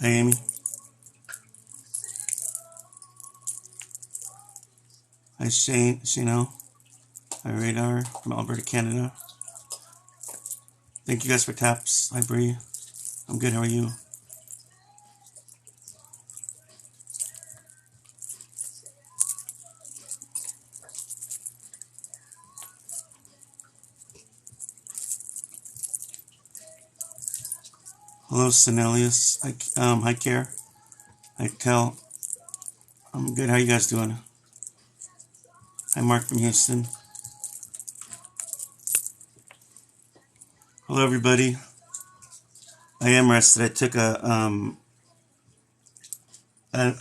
Hi, Amy. Hi, Shano. Hi, Radar from Alberta, Canada. Thank you guys for taps. Hi, Bree. I'm good. How are you? Hello, Senelius. Hi, Care. Hi, Tel. I'm good. How you guys doing? Hi, Mark from Houston. Hello, everybody. I am rested. I took I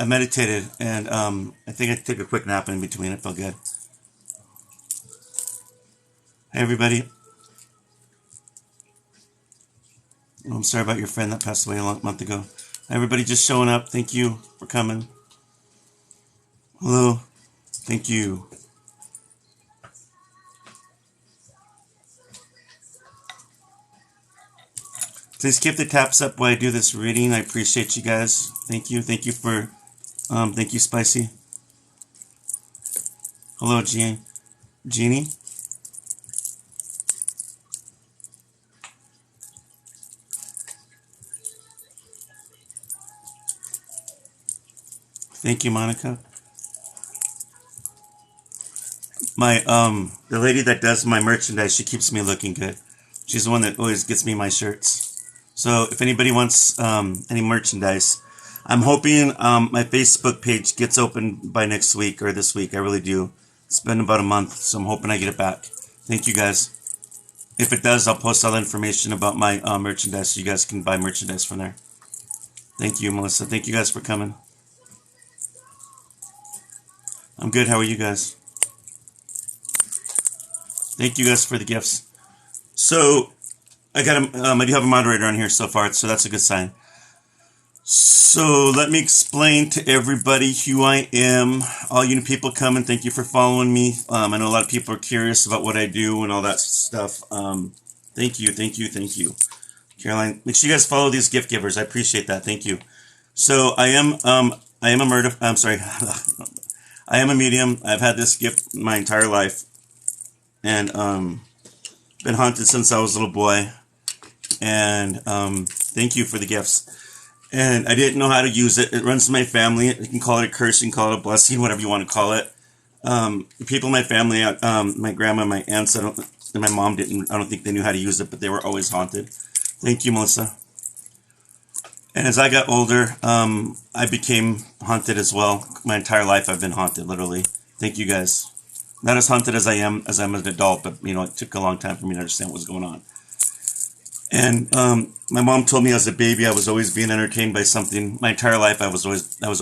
meditated, and I think I took a quick nap in between. It felt good. Hey, everybody. Oh, I'm sorry about your friend that passed away a long month ago. Everybody just showing up. Thank you for coming. Hello. Thank you. Please keep the taps up while I do this reading. I appreciate you guys. Thank you. Thank you for, thank you, Spicy. Hello, Jeannie. Thank you, Monica. The lady that does my merchandise, she keeps me looking good. She's the one that always gets me my shirts. So if anybody wants any merchandise, I'm hoping my Facebook page gets open by next week or this week. I really do. It's been about a month, so I'm hoping I get it back. Thank you guys. If it does, I'll post all the information about my merchandise so you guys can buy merchandise from there. Thank you, Melissa. Thank you guys for coming. I'm good. How are you guys? Thank you guys for the gifts. So I do have a moderator on here so far, so that's a good sign. So let me explain to everybody who I am. All you new people coming, thank you for following me. I know a lot of people are curious about what I do and all that stuff. Thank you. Caroline, make sure you guys follow these gift givers. I appreciate that. Thank you. So I am a murder. I'm sorry. I am a medium. I've had this gift my entire life, and been haunted since I was a little boy. And thank you for the gifts. And I didn't know how to use it. It runs in my family. You can call it a curse, you can call it a blessing, whatever you want to call it. People in my family, my grandma, my aunts, and my mom didn't. I don't think they knew how to use it, but they were always haunted. Thank you, Melissa. And as I got older, I became haunted as well. My entire life, I've been haunted, literally. Thank you, guys. Not as haunted as I'm an adult, but it took a long time for me to understand what was going on. And my mom told me as a baby I was always being entertained by something. My entire life I was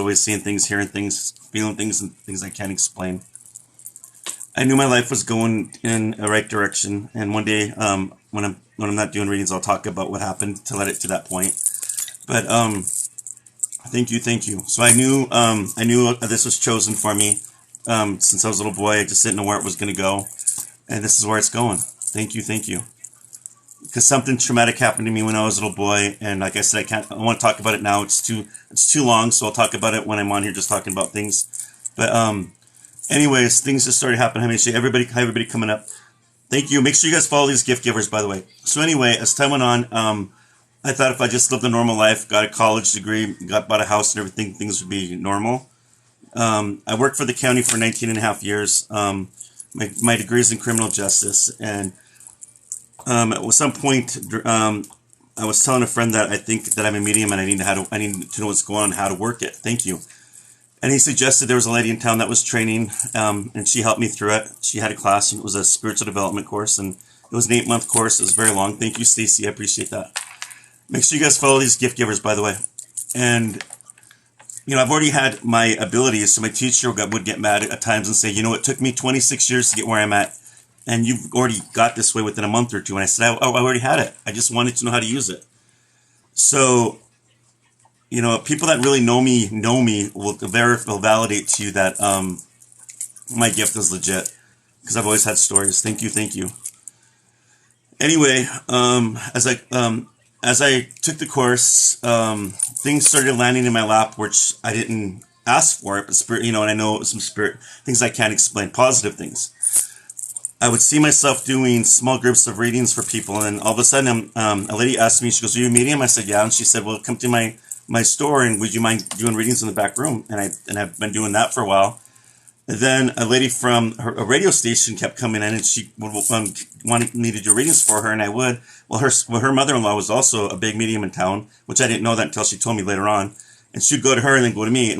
always seeing things, hearing things, feeling things, and things I can't explain. I knew my life was going in a right direction, and one day when I'm not doing readings, I'll talk about what happened to let it to that point. But thank you. So I knew this was chosen for me since I was a little boy. I just didn't know where it was going to go, and this is where it's going. Thank you. Because something traumatic happened to me when I was a little boy, and like I said, I want to talk about it now. It's too long, so I'll talk about it when I'm on here just talking about things. But anyways, things just started happening. Hi, everybody coming up. Thank you. Make sure you guys follow these gift givers, by the way. So anyway, as time went on, I thought if I just lived a normal life, got a college degree, bought a house and everything, things would be normal. I worked for the county for 19 and a half years. My degree is in criminal justice, and at some point, I was telling a friend that I think that I'm a medium and I need to know what's going on, how to work it. Thank you. And he suggested there was a lady in town that was training, and she helped me through it. She had a class, and it was a spiritual development course, and it was an 8-month course. It was very long. Thank you, Stacy. I appreciate that. Make sure you guys follow these gift givers, by the way. And I've already had my abilities, so my teacher would get mad at times and say, it took me 26 years to get where I'm at. And you've already got this way within a month or two. And I said, I already had it. I just wanted to know how to use it. So, people that really know me will validate to you that my gift is legit. Because I've always had stories. Thank you. Anyway, as I took the course, things started landing in my lap, which I didn't ask for it, but spirit, and I know some spirit things I can't explain, positive things. I would see myself doing small groups of readings for people, and then all of a sudden, a lady asked me, she goes, "Are you a medium?" I said, "Yeah," and she said, "Well, come to my store, and would you mind doing readings in the back room?" And I've been doing that for a while. And then a lady from a radio station kept coming in, and she wanted me to do readings for her, and I would. Well, her mother-in-law was also a big medium in town, which I didn't know that until she told me later on. And she'd go to her and then go to me.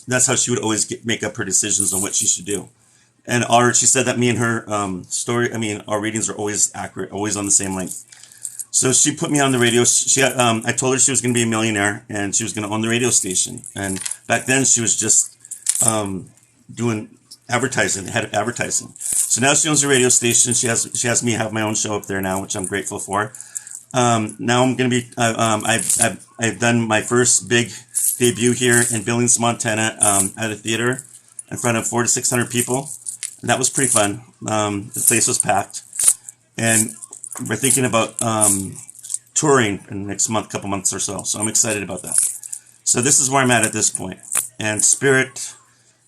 That's how she would always make up her decisions on what she should do. And she said that me and her our readings are always accurate, always on the same length. So she put me on the radio. I told her she was going to be a millionaire and she was going to own the radio station. And back then she was just doing advertising, head of advertising. So now she owns a radio station. She has me have my own show up there now, which I'm grateful for. Now I'm going to be. I've done my first big debut here in Billings, Montana, at a theater in front of 400 to 600 people. And that was pretty fun. The place was packed, and we're thinking about touring in the next couple months or so. So I'm excited about that. So this is where I'm at this point. And Spirit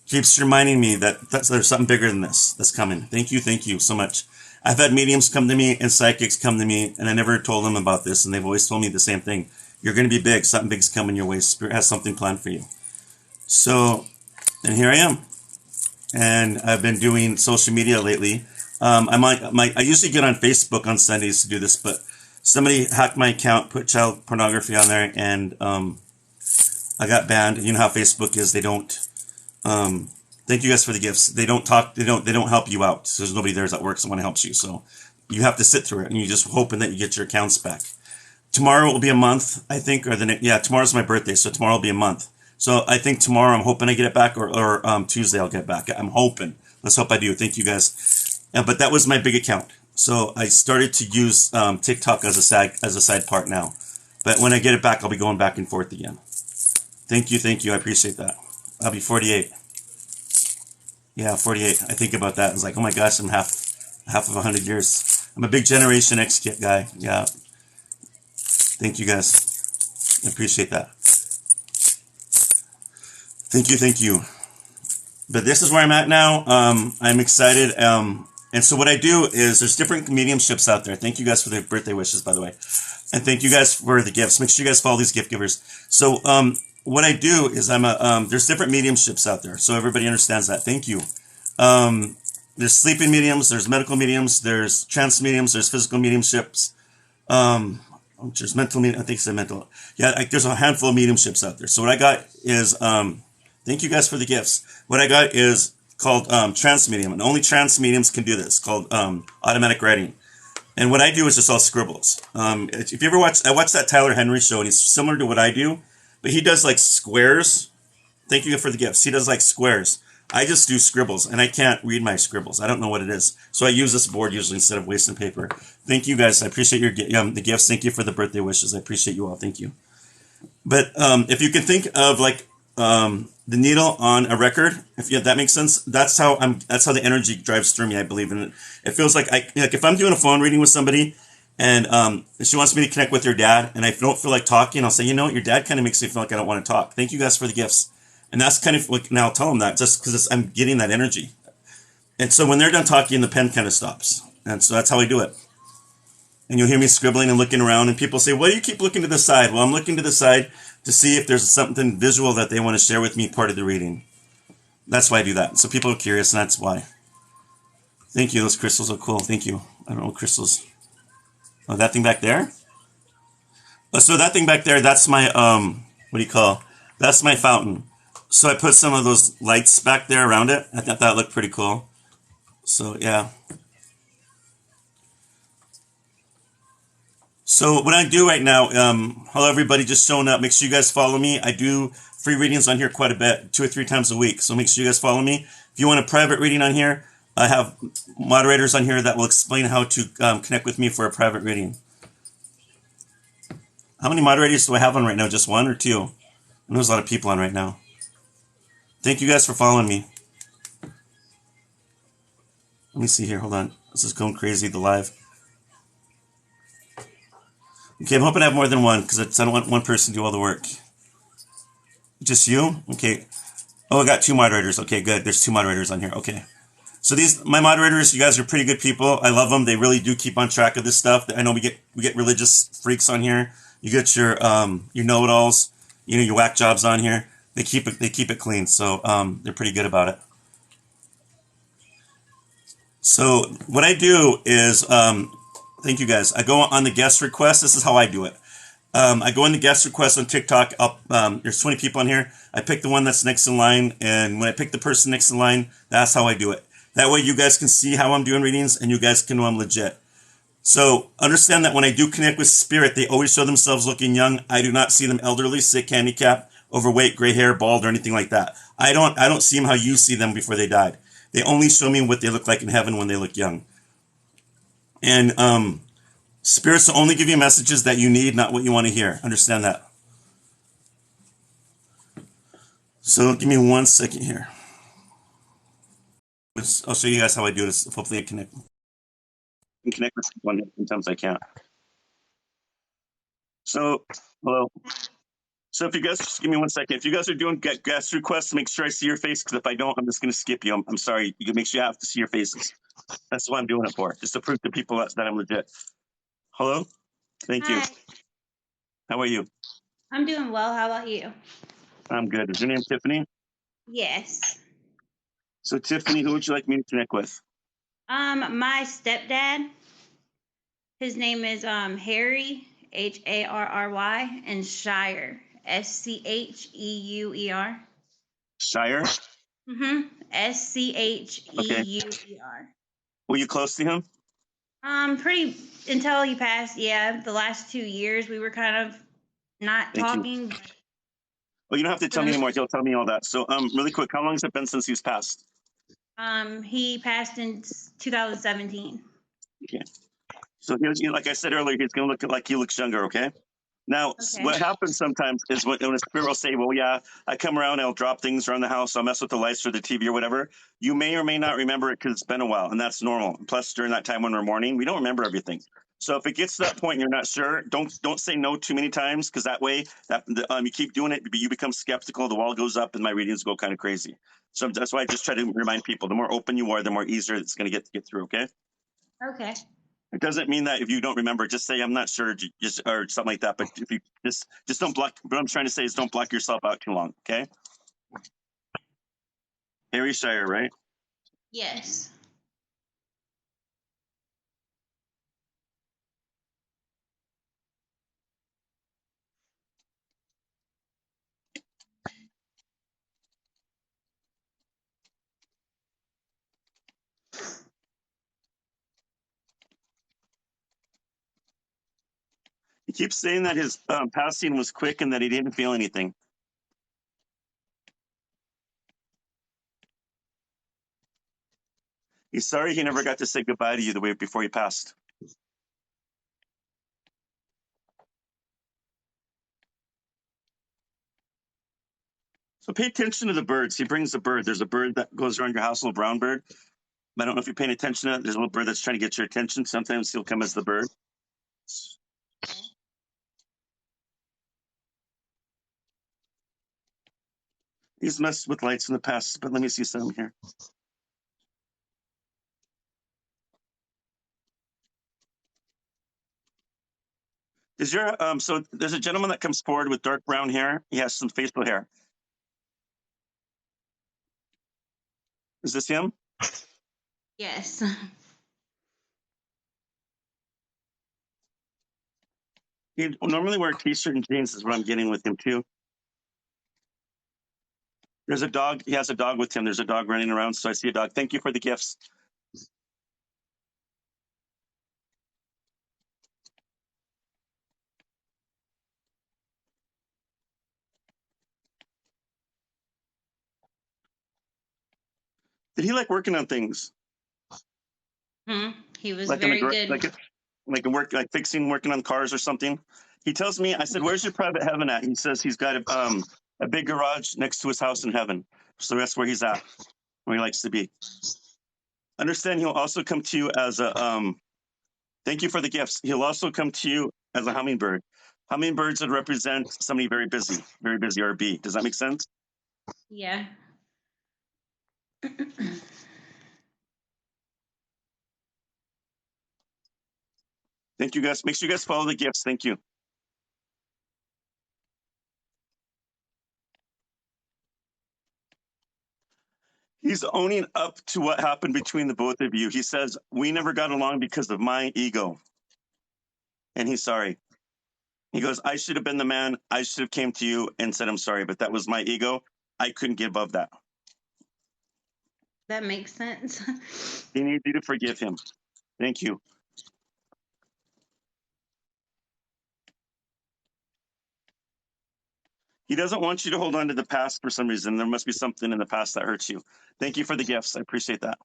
keeps reminding me that there's something bigger than this that's coming. Thank you so much. I've had mediums come to me and psychics come to me, and I never told them about this, and they've always told me the same thing. You're going to be big. Something big's coming your way. Spirit has something planned for you. So, and here I am. And I've been doing social media lately. I usually get on Facebook on Sundays to do this, but somebody hacked my account, put child pornography on there, and I got banned. You know how Facebook is; they don't. Thank you guys for the gifts. They don't talk. They don't help you out. So there's nobody there that works. Someone helps you, so you have to sit through it, and you just hoping that you get your accounts back. Tomorrow will be a month, I think, or tomorrow's my birthday, so tomorrow will be a month. So I think tomorrow I'm hoping I get it back, or Tuesday I'll get it back. I'm hoping. Let's hope I do. Thank you guys. But that was my big account. So I started to use TikTok as a side part now. But when I get it back, I'll be going back and forth again. Thank you. I appreciate that. I'll be 48. Yeah, 48. I think about that. It's like, oh my gosh, I'm half of 100 years. I'm a big Generation X guy. Yeah. Thank you guys. I appreciate that. Thank you. But this is where I'm at now. I'm excited. And so what I do is there's different mediumships out there. Thank you guys for the birthday wishes, by the way. And thank you guys for the gifts. Make sure you guys follow these gift givers. So what I do is there's different mediumships out there. So everybody understands that. Thank you. There's sleeping mediums. There's medical mediums. There's trance mediums. There's physical mediumships. There's mental medium. I think it's a mental. Yeah, there's a handful of mediumships out there. So what I got is thank you guys for the gifts. What I got is called trance medium, and only trance mediums can do this. Called automatic writing. And what I do is just all scribbles. If you ever I watched that Tyler Henry show, and he's similar to what I do, but he does like squares. Thank you for the gifts. He does like squares. I just do scribbles, and I can't read my scribbles. I don't know what it is. So I use this board usually instead of wasting paper. Thank you guys. I appreciate the gifts. Thank you for the birthday wishes. I appreciate you all. Thank you. But if you can think of like the needle on a record, if that makes sense, that's how the energy drives through me. I believe in it. It feels like if I'm doing a phone reading with somebody, and she wants me to connect with your dad, and I don't feel like talking, I'll say, you know what, your dad kind of makes me feel like I don't want to talk. Thank you guys for the gifts. And that's kind of like, now I'll tell them that just because I'm getting that energy. And so when they're done talking, the pen kind of stops. And so that's how I do it. And you'll hear me scribbling and looking around, and people say, why do you keep looking to the side? Well, I'm looking to the side to see if there's something visual that they want to share with me, part of the reading. That's why I do that. So people are curious, and that's why. Thank you. Those crystals are cool. Thank you. I don't know what crystals. Oh, that thing back there? So that thing back there, that's my, that's my fountain. So I put some of those lights back there around it. I thought that looked pretty cool. So, yeah. So what I do right now, hello everybody, just showing up. Make sure you guys follow me. I do free readings on here quite a bit, 2 or 3 times a week. So make sure you guys follow me. If you want a private reading on here, I have moderators on here that will explain how to connect with me for a private reading. How many moderators do I have on right now? Just 1 or 2? I know there's a lot of people on right now. Thank you guys for following me. Let me see here. Hold on. This is going crazy, the live. Okay, I'm hoping I have more than one because I don't want one person to do all the work. Just you? Okay. Oh, I got two moderators. Okay, good. There's two moderators on here. Okay. So these my moderators, you guys are pretty good people. I love them. They really do keep on track of this stuff. I know we get religious freaks on here. You get your know-it-alls, your whack jobs on here. They keep it clean. So they're pretty good about it. So what I do is thank you guys. I go on the guest request. This is how I do it. I go in the guest request on TikTok. There's 20 people on here. I pick the one that's next in line, and when I pick the person next in line, that's how I do it. That way, you guys can see how I'm doing readings, and you guys can know I'm legit. So understand that when I do connect with spirit, they always show themselves looking young. I do not see them elderly, sick, handicapped, overweight, gray hair, bald, or anything like that. I don't see them how you see them before they died. They only show me what they look like in heaven when they look young. And spirits will only give you messages that you need, not what you want to hear. Understand that. So give me 1 second here. I'll show you guys how I do this. Hopefully I connect. I can connect with one. Sometimes I can't. So, hello. So if you guys just give me 1 second. If you guys are doing guest requests, make sure I see your face. Because if I don't, I'm just going to skip you. I'm sorry. You can make sure you have to see your faces. That's what I'm doing it for. Just to prove to people that I'm legit. Hello. Thank you. Hi, How are you? I'm doing well. How about you? I'm good. Is your name Tiffany? Yes. So Tiffany, who would you like me to connect with? My stepdad, his name is Harry, Harry, and Shire, Scheuer. Shire. Okay. Scheuer. Were you close to him? Pretty until he passed. Yeah, the last 2 years we were kind of not Thank you. talking. Well, you don't have to tell me anymore. He'll tell me all that. So, really quick, how long has it been since he's passed? He passed in 2017. Okay. So here's, like I said earlier, he's going to look like he looks younger. Okay. Now, Okay. what happens sometimes is when a spirit will say, well, yeah, I come around, I'll drop things around the house, I'll mess with the lights or the TV or whatever. You may or may not remember it because it's been a while, and that's normal. Plus, during that time when we're mourning, we don't remember everything. So if it gets to that point and you're not sure, don't say no too many times, because that way you keep doing it, you become skeptical, the wall goes up, and my readings go kind of crazy. So that's why I just try to remind people, the more open you are, the more easier it's going to get through, okay? Okay. It doesn't mean that if you don't remember, just say I'm not sure, just or something like that. But if you just don't block. What I'm trying to say is don't block yourself out too long. Okay. Harry Shire, right? Yes. He keeps saying that his passing was quick and that he didn't feel anything. He's sorry he never got to say goodbye to you the way before he passed. So pay attention to the birds. He brings a bird. There's a bird that goes around your house, a little brown bird. I don't know if you're paying attention to it. There's a little bird that's trying to get your attention. Sometimes he'll come as the bird. He's messed with lights in the past, but let me see some here. Is your so there's a gentleman that comes forward with dark brown hair. He has some facial hair. Is this him? Yes. He normally wear a t-shirt and jeans is what I'm getting with him too. There's a dog. He has a dog with him. There's a dog running around. So I see a dog. Thank you for the gifts. Did he like working on things? He was Like very good. like fixing, working on cars or something. He tells me, I said, "Where's your private heaven at?" He says he's got a big garage next to his house in heaven. So that's where he's at, where he likes to be. Understand? He'll also come to you as a thank you for the gifts. He'll also come to you as a hummingbird. Hummingbirds would represent somebody very busy, or a bee. Does that make sense? Yeah. Thank you, guys. Make sure you guys follow the gifts. Thank you. He's owning up to what happened between the both of you. He says, we never got along because of my ego. And he's sorry. He goes, I should have been the man. I should have came to you and said, I'm sorry, but that was my ego. I couldn't get above that. That makes sense. He needs you to forgive him. Thank you. He doesn't want you to hold on to the past for some reason. There must be something in the past that hurts you. Thank you for the gifts. I appreciate that.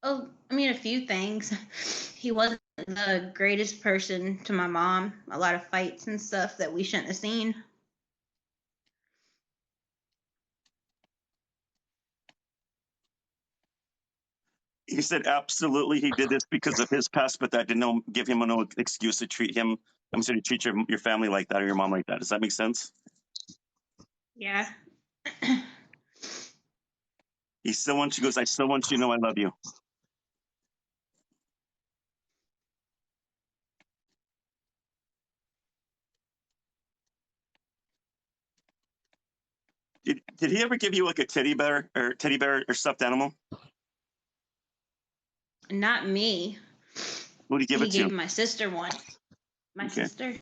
Oh, I mean, a few things. He wasn't the greatest person to my mom. A lot of fights and stuff that we shouldn't have seen. He said absolutely he did this because of his past, but that didn't give him no excuse to treat him. I'm sorry, to treat your family like that or your mom like that. Does that make sense? Yeah. He still wants you. Goes, I still want you to know I love you. Did he ever give you like a teddy bear or stuffed animal? Not me. Who did he give He it gave to? my sister one. My Okay. sister.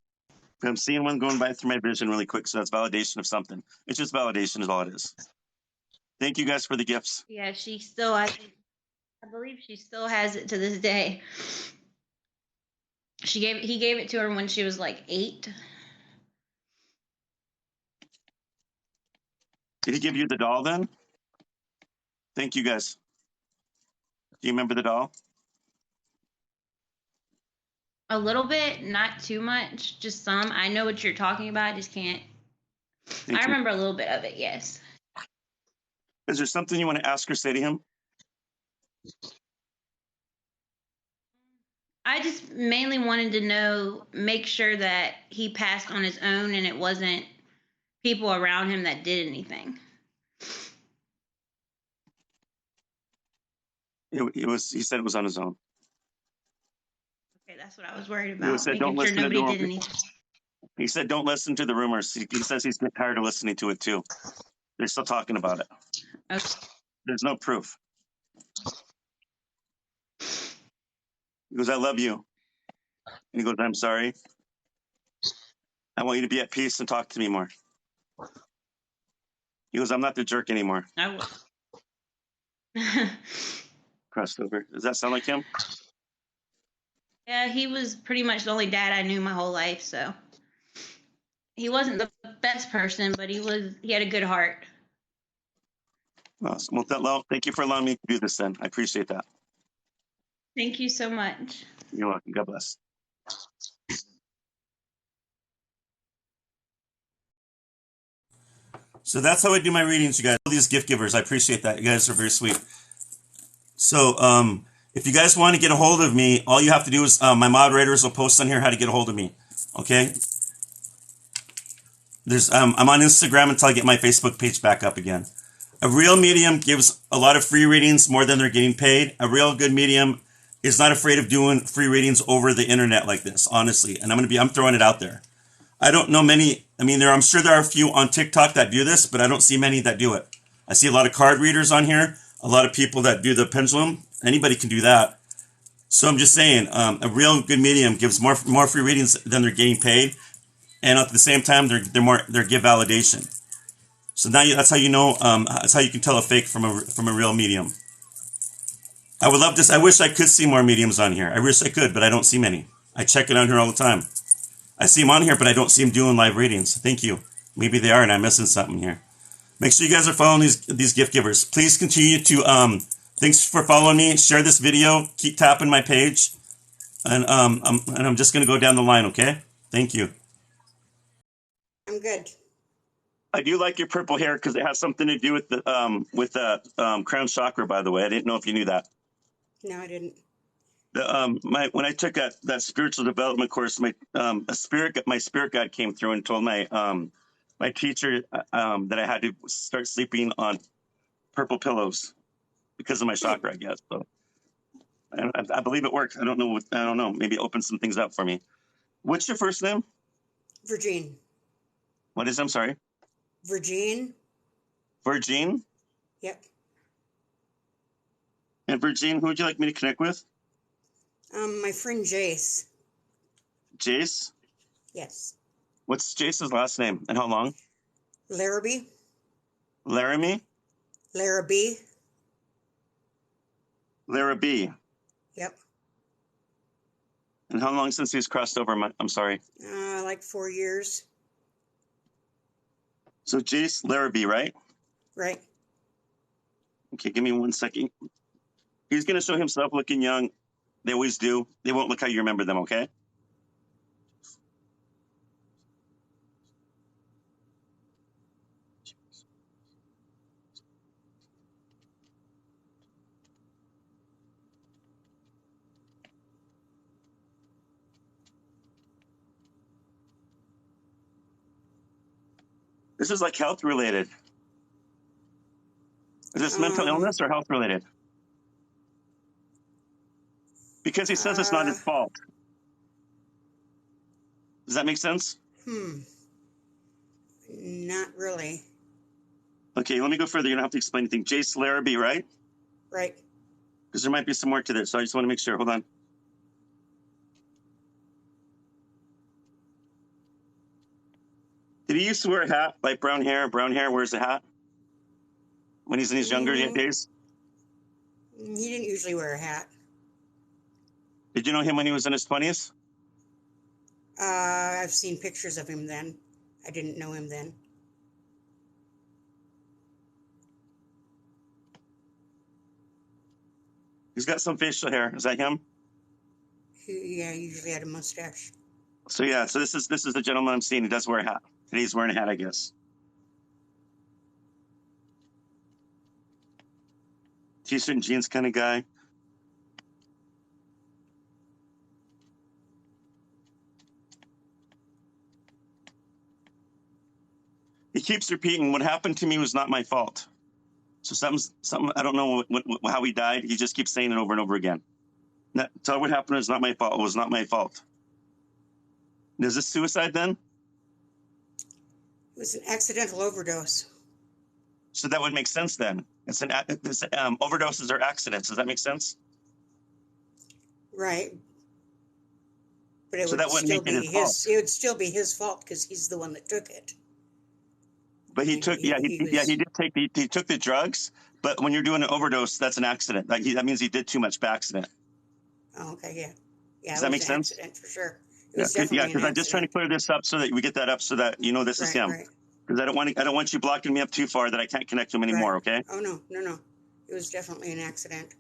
I'm seeing one going by through my vision really quick, so that's validation of something. It's just validation is all it is. Thank you guys for the gifts. Yeah, she still, I believe she still has it to this day. He gave it to her when she was like 8. Did he give you the doll then? Thank you guys. Do you remember the doll? A little bit, not too much, just some. I know what you're talking about. I just can't. I remember a little bit of it, yes. Is there something you want to ask or say to him? I just mainly wanted to know, make sure that he passed on his own and it wasn't people around him that did anything. It was. He said it was on his own. Okay, that's what I was worried about. Said, making sure nobody did anything. He said, don't listen to the rumors. He says he's getting tired of listening to it too. They're still talking about it. Okay. There's no proof. He goes, I love you. And he goes, I'm sorry. I want you to be at peace and talk to me more. He goes, I'm not the jerk anymore. I will. Crossed over. Does that sound like him? Yeah, he was pretty much the only dad I knew my whole life, so he wasn't the best person, but he had a good heart. Awesome. Well, thank you for allowing me to do this then. I appreciate that. Thank you so much. You're welcome. God bless. So that's how I do my readings, you guys. All these gift givers, I appreciate that. You guys are very sweet. So if you guys want to get a hold of me, all you have to do is my moderators will post on here how to get a hold of me. Okay? I'm on Instagram until I get my Facebook page back up again. A real medium gives a lot of free readings more than they're getting paid. A real good medium is not afraid of doing free readings over the internet like this, honestly. And I'm throwing it out there. I don't know many. I mean, I'm sure there are a few on TikTok that do this, but I don't see many that do it. I see a lot of card readers on here, a lot of people that do the pendulum. Anybody can do that. So I'm just saying, a real good medium gives more free readings than they're getting paid, and at the same time, they're give validation. So now that's how you know. That's how you can tell a fake from a real medium. I would love this. I wish I could see more mediums on here. I wish I could, but I don't see many. I check it on here all the time. I see them on here, but I don't see them doing live readings. Thank you. Maybe they are, and I'm missing something here. Make sure you guys are following these gift givers. Please continue to. Thanks for following me. Share this video. Keep tapping my page, and I'm just gonna go down the line. Okay. Thank you. I'm good. I do like your purple hair because it has something to do with the crown chakra. By the way, I didn't know if you knew that. No, I didn't. When I took that spiritual development course, my spirit guide came through and told my teacher that I had to start sleeping on purple pillows because of my chakra, I guess. So I believe it worked. I don't know. I don't know. Maybe it opened some things up for me. What's your first name? Virgin. What is? I'm sorry. Virgin. Virgin. Yep. And Virgin, who would you like me to connect with? My friend Jace. Jace. Yes. What's Jace's last name and how long? Larrabee. Laramie. Larrabee. Larrabee. Yep. And how long since he's crossed over? I'm sorry. Like 4 years. So Jace Larrabee, right? Right. Okay, give me 1 second. He's going to show himself looking young. They always do. They won't look how you remember them, okay? This is like health related. Is this mental illness or health related? Because he says it's not his fault. Does that make sense? Not really. Okay, let me go further. You don't have to explain anything. Jace Larrabee, right? Right. Because there might be some more to this. So I just want to make sure. Hold on. Did he used to wear a hat, like brown hair? Brown hair, wears a hat when he's in his younger days? He didn't usually wear a hat. Did you know him when he was in his 20s? I've seen pictures of him then. I didn't know him then. He's got some facial hair. Is that him? He usually had a mustache. So yeah, so this is the gentleman I'm seeing. He does wear a hat. Today he's wearing a hat, I guess. T-shirt and jeans kind of guy. He keeps repeating, "What happened to me was not my fault." So something. I don't know how he died. He just keeps saying it over and over again. So what happened was not my fault. It was not my fault. Is this suicide then? It was an accidental overdose. So that would make sense then. Overdoses are accidents. Does that make sense? Right. But it So that wouldn't make it his fault. It would still be his fault because he's the one that took it. But he took the drugs. But when you're doing an overdose, that's an accident. That means he did too much by accident. Oh, okay, yeah. Yeah, does that make sense? Accident for sure. Because I'm just trying to clear this up so that we get that up so that you know this is him. Right. Because I don't want you blocking me up too far that I can't connect to him anymore. Right. Okay? Oh no. It was definitely an accident.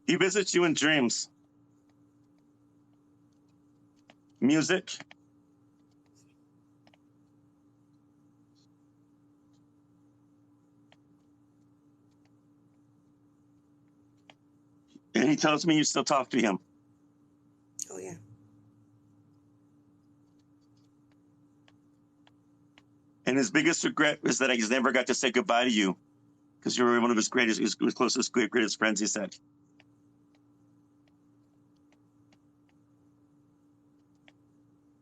He visits you in dreams. Music. And he tells me you still talk to him. Oh yeah. And his biggest regret is that he's never got to say goodbye to you because you were one of his closest, greatest friends, he said.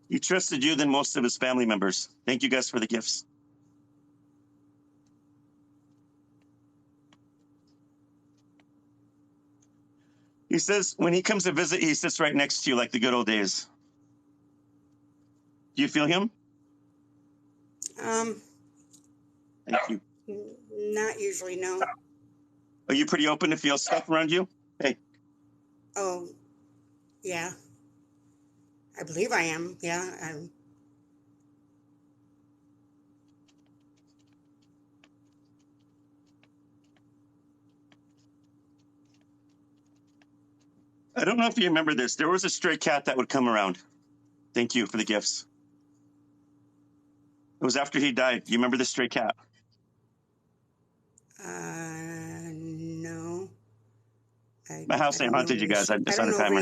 He trusted you than most of his family members. Thank you guys for the gifts. He says when he comes to visit, he sits right next to you like the good old days. Do you feel him? Thank you. Not usually, no. Are you pretty open to feel stuff around you? Hey. Oh, yeah. I believe I am. Yeah. I don't know if you remember this. There was a stray cat that would come around. Thank you for the gifts. It was after he died. You remember the stray cat? No. My house ain't haunted, you guys. I just on a timer.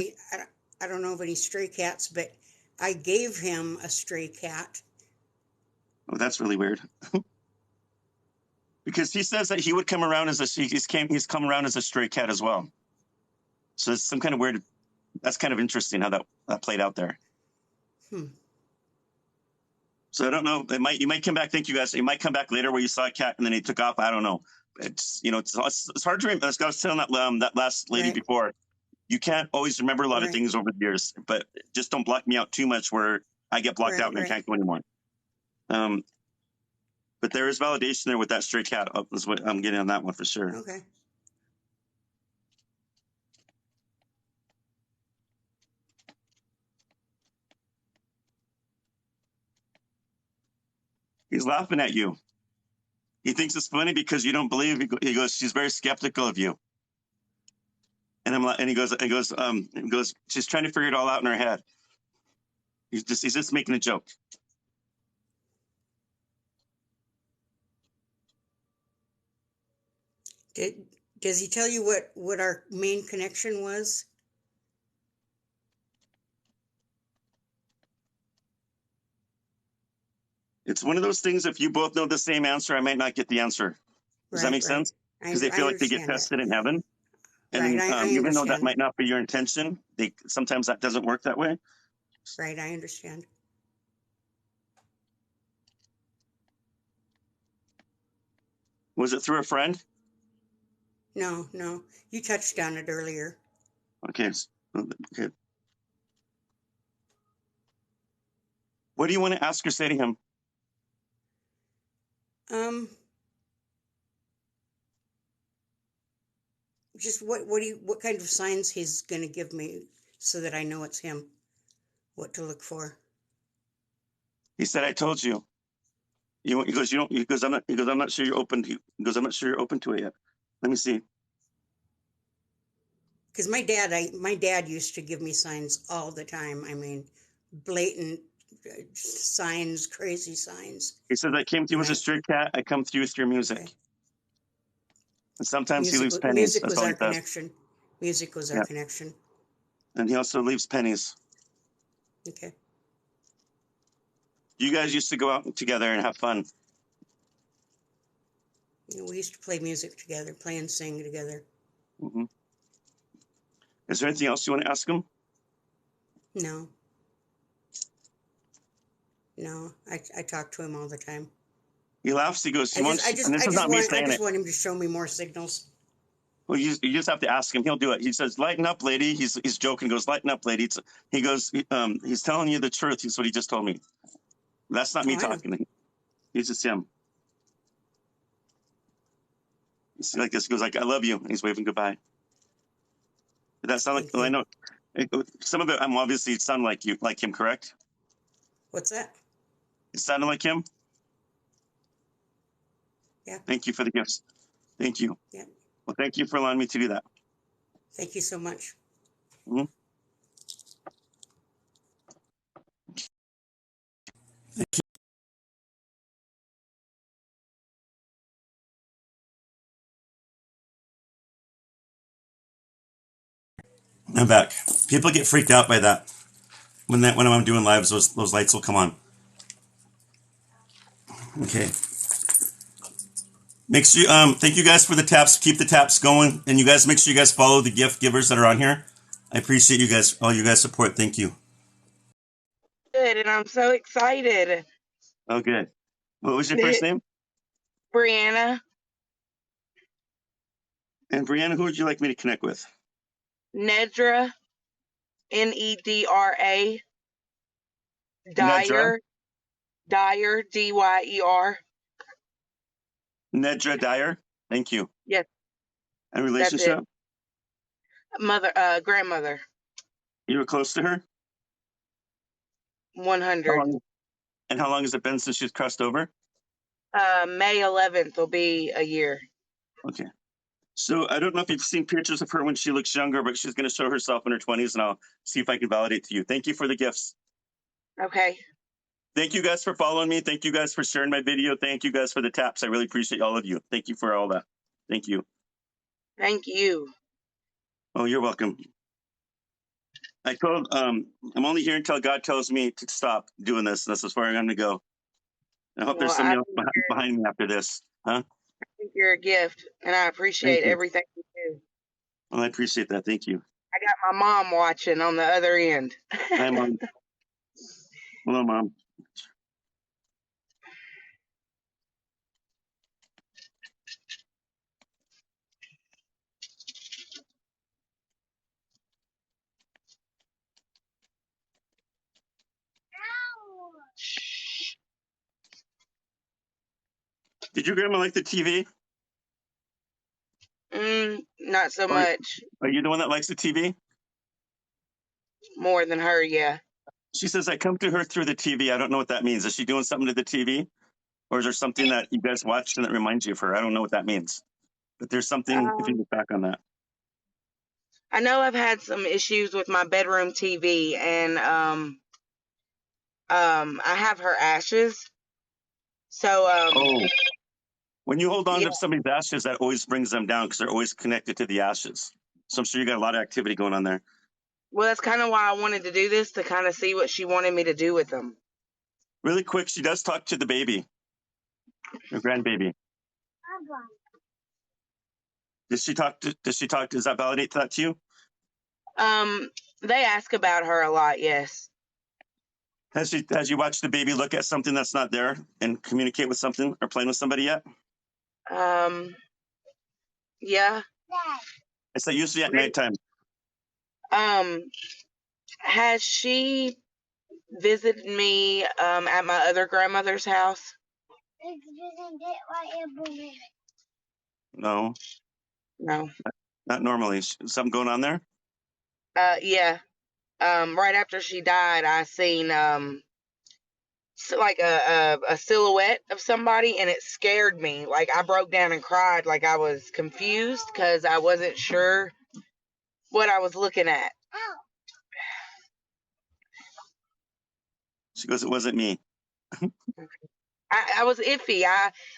I don't know of any stray cats, but I gave him a stray cat. Oh, that's really weird. Because he says that he would come around as he's come around as a stray cat as well. So it's some kind of weird. That's kind of interesting how that played out there. So I don't know. You might come back. Thank you guys. You might come back later where you saw a cat and then he took off. I don't know. It's it's hard to remember. As I was telling that last lady before, you can't always remember a lot of things over the years. But just don't block me out too much where I get blocked out and I can't go anymore. But there is validation there with that stray cat. Is what I'm getting on that one for sure. Okay. He's laughing at you. He thinks it's funny because you don't believe. He goes, she's very skeptical of you. And I'm like, and he goes, she's trying to figure it all out in her head. He's just making a joke. Does he tell you what our main connection was? It's one of those things. If you both know the same answer, I might not get the answer. Does that make sense? Because they feel like they get tested in heaven. And even though that might not be your intention, sometimes that doesn't work that way. Right, I understand. Was it through a friend? No. You touched on it earlier. Okay. What do you want to ask or say to him? Just what kind of signs he's going to give me so that I know it's him, what to look for. He said, "I told you." He goes, I'm not sure you're open. He goes, I'm not sure you're open to it yet. Let me see. Because my dad used to give me signs all the time. I mean, blatant signs, crazy signs. He said, I came to you as a stray cat. I come through with your music. Okay. And sometimes he leaves pennies. Music was our connection. Music was our connection. And he also leaves pennies. Okay. You guys used to go out together and have fun. We used to play music together, play and sing together. Mm-hmm. Is there anything else you want to ask him? No. I talk to him all the time. He laughs. He goes, I just want him to show me more signals. Well, you just have to ask him. He'll do it. He says, lighten up, lady. He's joking. He goes, lighten up, lady. He goes, he's telling you the truth. He's what he just told me. That's not me talking. He's just him. He's like this. He goes like, I love you. And he's waving goodbye. Did that sound like, well, I know some of it, I'm obviously sound like him, correct? What's that? It sounded like him? Yeah. Thank you for the gifts. Thank you. Yeah. Well, thank you for allowing me to do that. Thank you so much. Mm-hmm. I'm back. People get freaked out by that. When I'm doing lives, those lights will come on. Okay. Make sure thank you guys for the taps. Keep the taps going, and you guys make sure you guys follow the gift givers that are on here. I appreciate you guys, all you guys' support. Thank you. Good, and I'm so excited. Oh, good. What was your first name? Brianna. And Brianna, who would you like me to connect with? Nedra. Nedra. Dyer. Dyer. Dyer. Nedra Dyer. Thank you. Yes. And relationship? Grandmother. You were close to her? 100. And how long has it been since she's crossed over? May 11th will be a year. Okay. So I don't know if you've seen pictures of her when she looks younger, but she's going to show herself in her 20s, and I'll see if I can validate to you. Thank you for the gifts. Okay. Thank you guys for following me. Thank you guys for sharing my video. Thank you guys for the taps. I really appreciate all of you. Thank you for all that. Thank you. Thank you. Oh, you're welcome. I told I'm only here until God tells me to stop doing this. That's as far as I'm going to go. I hope there's Well, I somebody else behind me after this. Huh? think you're a gift, and I Thank appreciate you. everything you do. Well, I appreciate that. Thank you. I got my mom watching on the other end. Hi, Mom. Hello, Mom. Did your grandma like the TV? Not so Or much. are you the one that likes the TV? More than her, yeah. She says, I come to her through the TV. I don't know what that means. Is she doing something to the TV? Or is there something that you guys watched and that reminds you of her? I don't know what that means. But there's something, if you Um, look back on that. I know I've had some issues with my bedroom TV, and I have her ashes. So Oh, when you hold on yeah. to somebody's ashes, that always brings them down because they're always connected to the ashes. So I'm sure you got a lot of activity going on there. Well, that's kind of why I wanted to do this, to kind of see what she wanted me to do with them. Really quick, she does talk to the baby, her grandbaby. Does she talk? Does that validate that to you? They ask about her a lot, yes. Has you watched the baby look at something that's not there and communicate with something or playing with somebody yet? Yeah. It's like usually at nighttime. Has she visited me at my other grandmother's house? No, No. not normally. Something going on there? Yeah. Right after she died, I seen like a silhouette of somebody, and it scared me. Like, I broke down and cried, like I was confused because I wasn't sure what I was looking at. She goes, it wasn't me. I was iffy.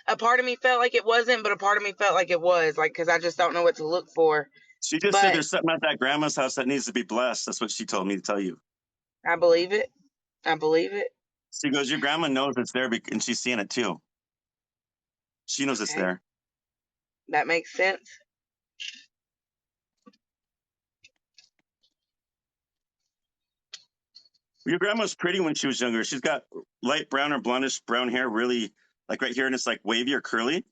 A part of me felt like it wasn't, but a part of me felt like it was, like, because I just don't know what to look for. She just said But there's something at that grandma's house that needs to be blessed. That's what she told me to tell you. I believe it. I believe it. She goes, your grandma knows it's there and she's seeing it too. She knows it's Okay. there. That makes sense. Your grandma's pretty when she was younger. She's got light brown or blondish brown hair, really like right here, and it's like wavy or curly.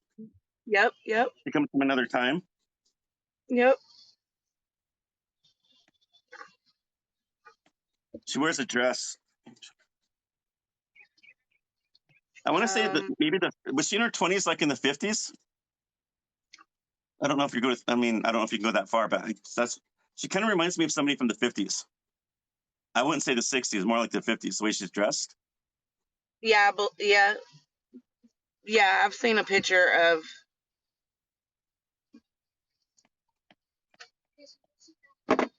Yep. She comes from another time. Yep. She wears a dress. I want to say that maybe was she in her 20s, like in the 50s? I don't know if you're good. I don't know if you can go that far back. She kind of reminds me of somebody from the 50s. I wouldn't say the 60s, more like the 50s, the way she's dressed. Yeah. Yeah. I've seen a picture of.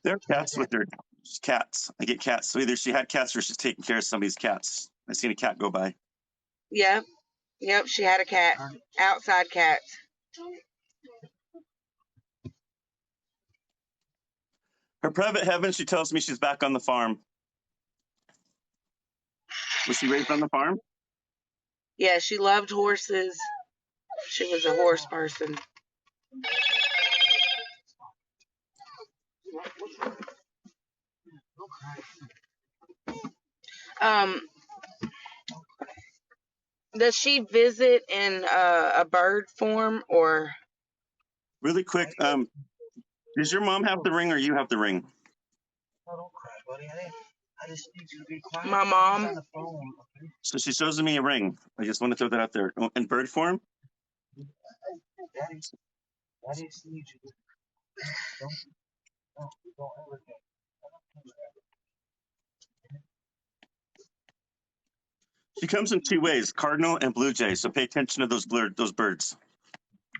They're cats with their cats. I get cats. So either she had cats or she's taking care of somebody's cats. I seen a cat go by. Yep. She had a cat. Outside cat. Her private heaven, she tells me she's back on the farm. Was she raised on the farm? Yeah, she loved horses. She was a horse person. Does she visit in a bird form or? Really quick, does your mom have the ring or you have the ring? My mom. So she shows me a ring. I just want to throw that out there. In bird form? She comes in two ways, cardinal and blue jay. So pay attention to those birds.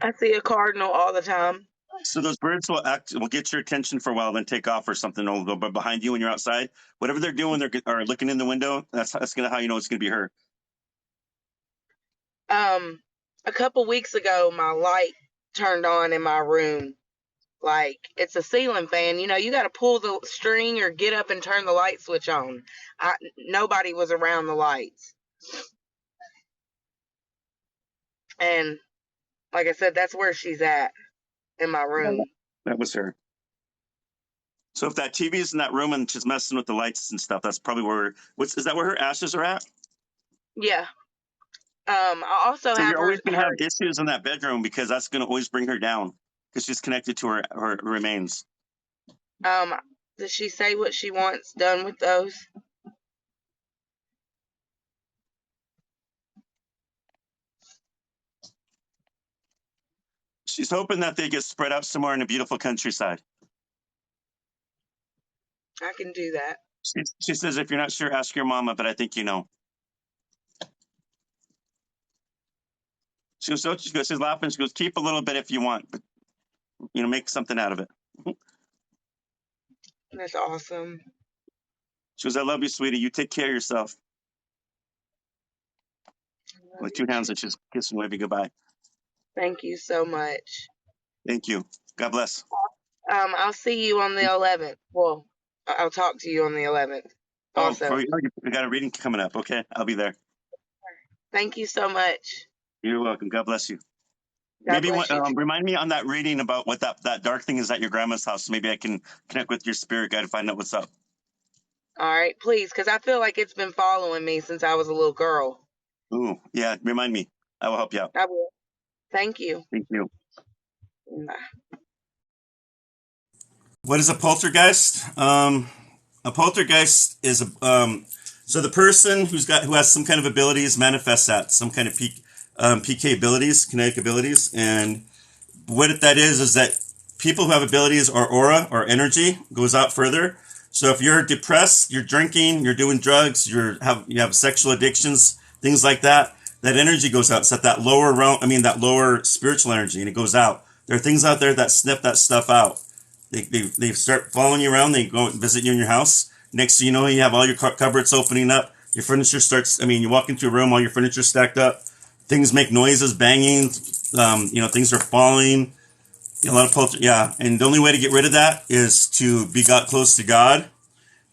I see a cardinal all the time. So those birds will get your attention for a while, then take off or something. They'll go behind you when you're outside. Whatever they're doing, are looking in the window. That's gonna how you know it's gonna be her. A couple weeks ago, my light turned on in my room. Like, it's a ceiling fan. You know, you got to pull the string or get up and turn the light switch on. Nobody was around the lights. And like I said, that's where she's at in my room. That was her. So if that TV is in that room and she's messing with the lights and stuff, that's probably where. Is that where her ashes are at? Yeah. I also So have you're always her. going to have issues in that bedroom because that's going to always bring her down because she's connected to her remains. Does she say what she wants done with those? She's hoping that they get spread out somewhere in the beautiful countryside. I can do that. She says, if you're not sure, ask your mama, but I think you know. She goes, she's laughing. She goes, keep a little bit if you want, but, make something out of it. That's awesome. She goes, I love you, sweetie. You take care of yourself. With two hands, and she's kissing, waving goodbye. Thank you so much. Thank you. God bless. I'll see you on the 11th. Well, I'll talk to you on the 11th. Also, we got a reading coming up. Okay, I'll be there. Thank you so much. You're welcome. God bless you. God bless you. Remind me on that reading about what that dark thing is at your grandma's house. Maybe I can connect with your spirit guide to find out what's up. All right, please, because I feel like it's been following me since I was a little girl. Ooh, yeah. Remind me. I will help you out. I will. Thank you. Thank you. Bye. What is a poltergeist? A poltergeist is so the person who has some kind of abilities manifests that some kind of PK abilities, kinetic abilities, and what that is that people who have abilities or aura or energy goes out further. So if you're depressed, you're drinking, you're doing drugs, you have sexual addictions, things like that, that energy goes out. It's at that lower realm. That lower spiritual energy, and it goes out. There are things out there that sniff that stuff out. They start following you around. They go and visit you in your house. Next thing you know, you have all your cupboards opening up. Your furniture starts. You walk into a room, all your furniture stacked up. Things make noises, banging. Things are falling. A lot of polter. Yeah, and the only way to get rid of that is to be close to God.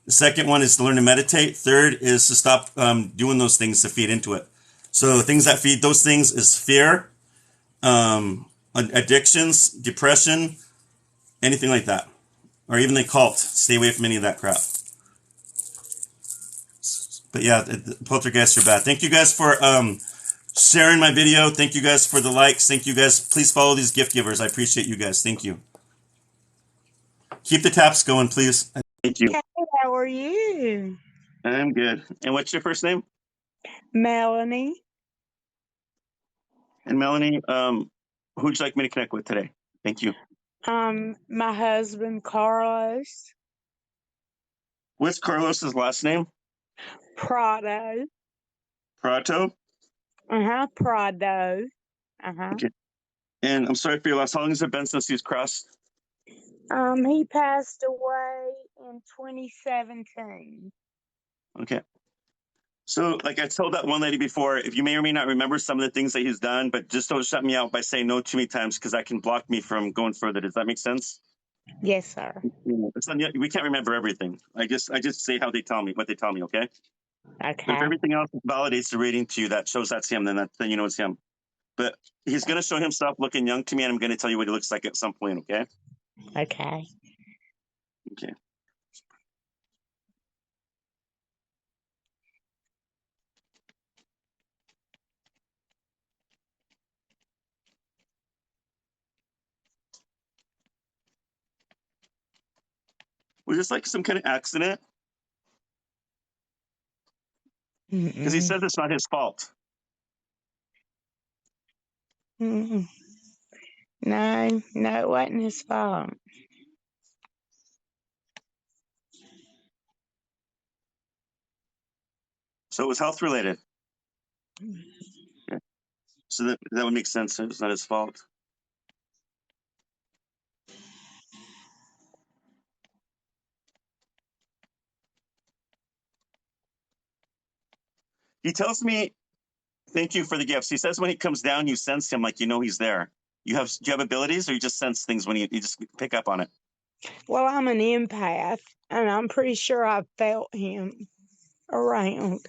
The second one is to learn to meditate. Third is to stop doing those things to feed into it. So things that feed those things is fear, addictions, depression, anything like that, or even the cult. Stay away from any of that crap. But yeah, poltergeists are bad. Thank you guys for sharing my video. Thank you guys for the likes. Thank you guys. Please follow these gift givers. I appreciate you guys. Thank you. Keep the taps going, please. Thank you. Hey, how are you? I'm good. And what's your first name? Melanie. And Melanie, who would you like me to connect with today? Thank you. My husband, Carlos. What's Carlos's last name? Prado. Prato? Prado. Okay. And I'm sorry for your loss. How long has it been since he's crossed? He passed away in 2017. Okay. So, like I told that one lady before, if you may or may not remember some of the things that he's done, but just don't shut me out by saying no too many times because that can block me from going further. Does that make sense? Yes, sir. We can't remember everything. I just say what they tell me, okay? Okay. But if everything else validates the reading to you, that shows that's him, then you know it's him. But he's going to show himself looking young to me, and I'm going to tell you what he looks like at some point, okay? Okay. Okay. Was this like some kind of accident? Because he says it's not his fault. No, it wasn't his fault. So it was health related. Okay. So that would make sense. It's not his fault. He tells me, thank you for the gifts. He says when he comes down, you sense him like you know he's there. Do you have abilities, or you just sense things when you just pick up on it? Well, I'm an empath, and I'm pretty sure I've felt him around.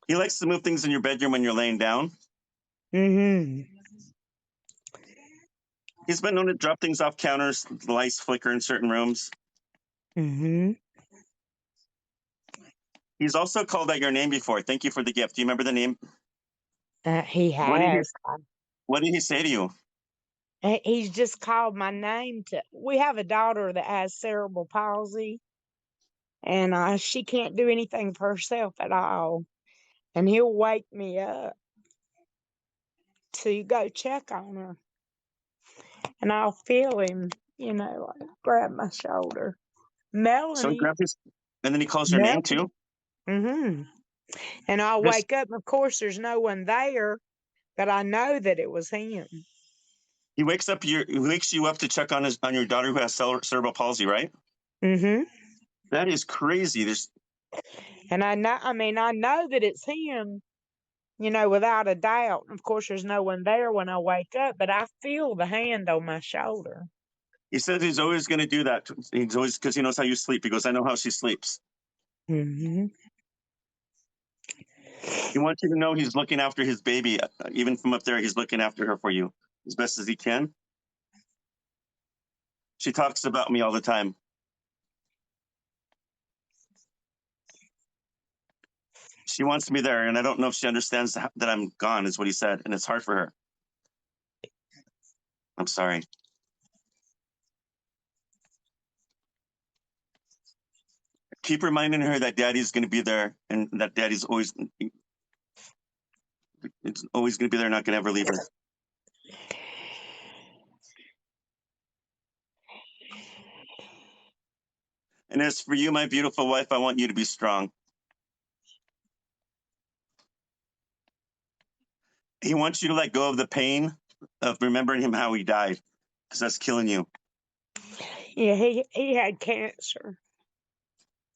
He likes to move things in your bedroom when you're laying down. Mm-hmm. He's been known to drop things off counters, the lights flicker in certain rooms. Mm-hmm. He's also called out your name before. Thank you for the gift. Do you remember the name? He What did he has. What did he say to you? He's just called my name to. We have a daughter that has cerebral palsy, and she can't do anything for herself at all. And he'll wake me up to go check on her, and I'll feel him, like grab my shoulder. So he Melanie, grabs his, and then he calls your name Melanie. too. Mm-hmm. And I'll Just wake up, and of course, there's no one there, but I know that it was him. he wakes you up to check on your daughter who has cerebral palsy, right? Mm-hmm. That is crazy. And I know that it's him, without a doubt. Of course, there's no one there when I wake up, but I feel the hand on my shoulder. He says he's always going to do that. He's always, because he knows how you sleep. He goes, I know how she sleeps. Mm-hmm. He wants you to know he's looking after his baby. Even from up there, he's looking after her for you as best as he can. She talks about me all the time. She wants me there, and I don't know if she understands that I'm gone, is what he said, and it's hard for her. I'm sorry. Keep reminding her that daddy's going to be there, and that daddy's always, it's always going to be there, not going to ever leave her. And as for you, my beautiful wife, I want you to be strong. He wants you to let go of the pain of remembering him, how he died, because that's killing you. Yeah, he had cancer.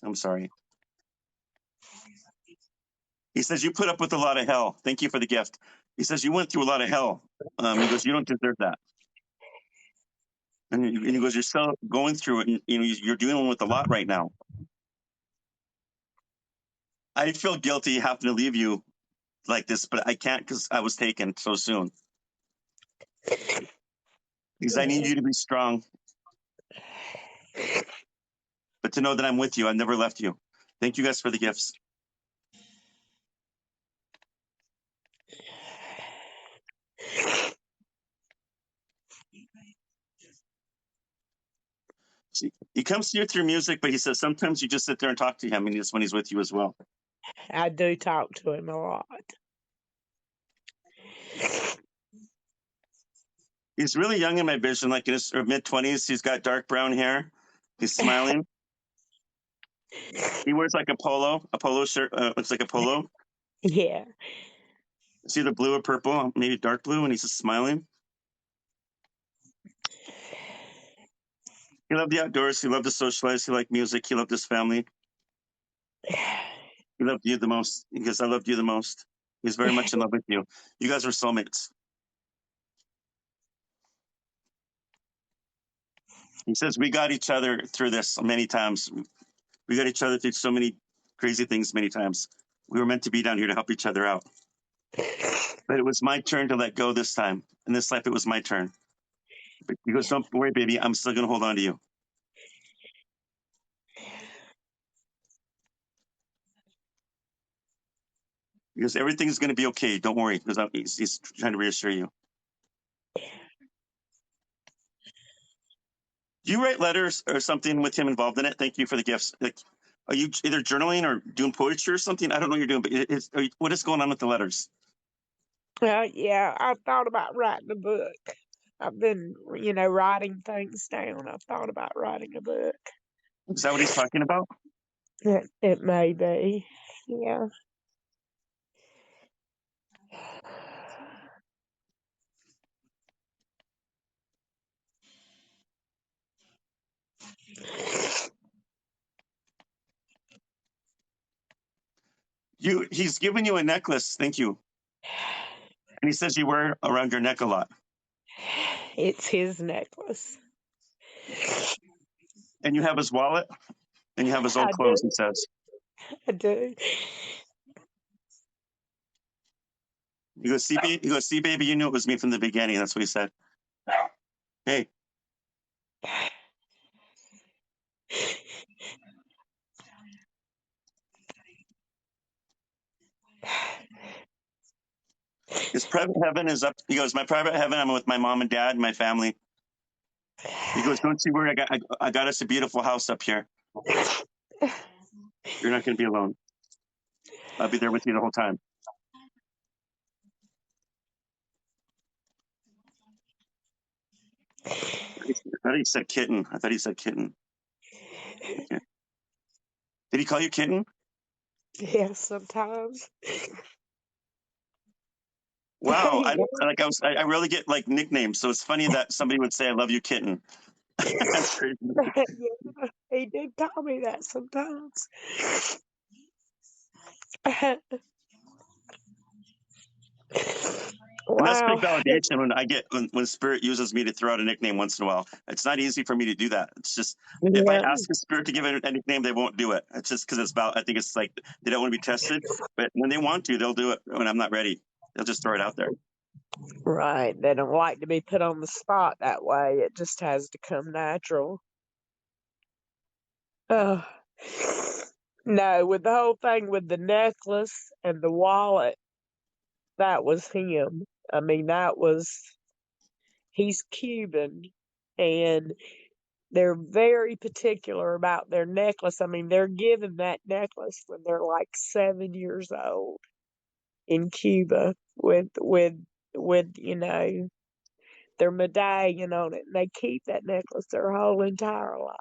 I'm sorry. He says, you put up with a lot of hell. Thank you for the gift. He says, you went through a lot of hell. He goes, you don't deserve that. And he goes, you're still going through it, and you're dealing with a lot right now. I feel guilty having to leave you like this, but I can't because I was taken so soon. Because I need you to be strong. But to know that I'm with you, I've never left you. Thank you guys for the gifts. See, he comes to you through music, but he says sometimes you just sit there and talk to him, and just when he's with you as well. I do talk to him a lot. He's really young in my vision, like in his mid-20s. He's got dark brown hair. He's smiling. He wears like a polo shirt. Looks like a polo. Yeah. It's either blue or purple, maybe dark blue, and he's just smiling. He loved the outdoors. He loved to socialize. He liked music. He loved his family. He loved you the most because I loved you the most. He was very much in love with you. You guys were soulmates. He says, we got each other through this many times. We got each other through so many crazy things many times. We were meant to be down here to help each other out. But it was my turn to let go this time. In this life, it was my turn. But he goes, don't worry, baby. I'm still going to hold on to you. Because everything's going to be okay. Don't worry. Because he's trying to reassure you. Do you write letters or something with him involved in it? Thank you for the gifts. Like, are you either journaling or doing poetry or something? I don't know what you're doing, but what is going on with the letters? Yeah, I thought about writing a book. I've been, writing things down. I've thought about writing a book. Is that what he's talking about? It may be. Yeah. He's given you a necklace. Thank you. And he says you wear it around your neck a lot. It's his necklace. And you have his wallet, and you have his I old do. clothes, he says. I do. He goes, see, baby, you knew it was me from the beginning. That's what he said. Hey, his private heaven is up. He goes, my private heaven, I'm with my mom and dad and my family. He goes, don't you worry, I got us a beautiful house up here. You're not going to be alone. I'll be there with you the whole time. I thought he said kitten. Okay. Did he call you kitten? Yeah, sometimes. Wow, I Yeah. don't I really get like nicknames, so it's funny that somebody would say, "I love you, kitten." That's crazy. Yeah, he did call me that sometimes. And that's big Wow. validation when I get when Spirit uses me to throw out a nickname once in a while. It's not easy for me to do that. It's just if I Yeah. ask a Spirit to give a nickname, they won't do it. It's just because it's about. I think it's like they don't want to be tested, but when they want to, they'll do it. When I'm not ready, they'll just throw it out there. Right. They don't like to be put on the spot that way. It just has to come natural. Oh. No, with the whole thing with the necklace and the wallet, that was him. I mean, he's Cuban and they're very particular about their necklace. I mean, they're given that necklace when they're like 7 years old in Cuba with their medallion on it, and they keep that necklace their whole entire life.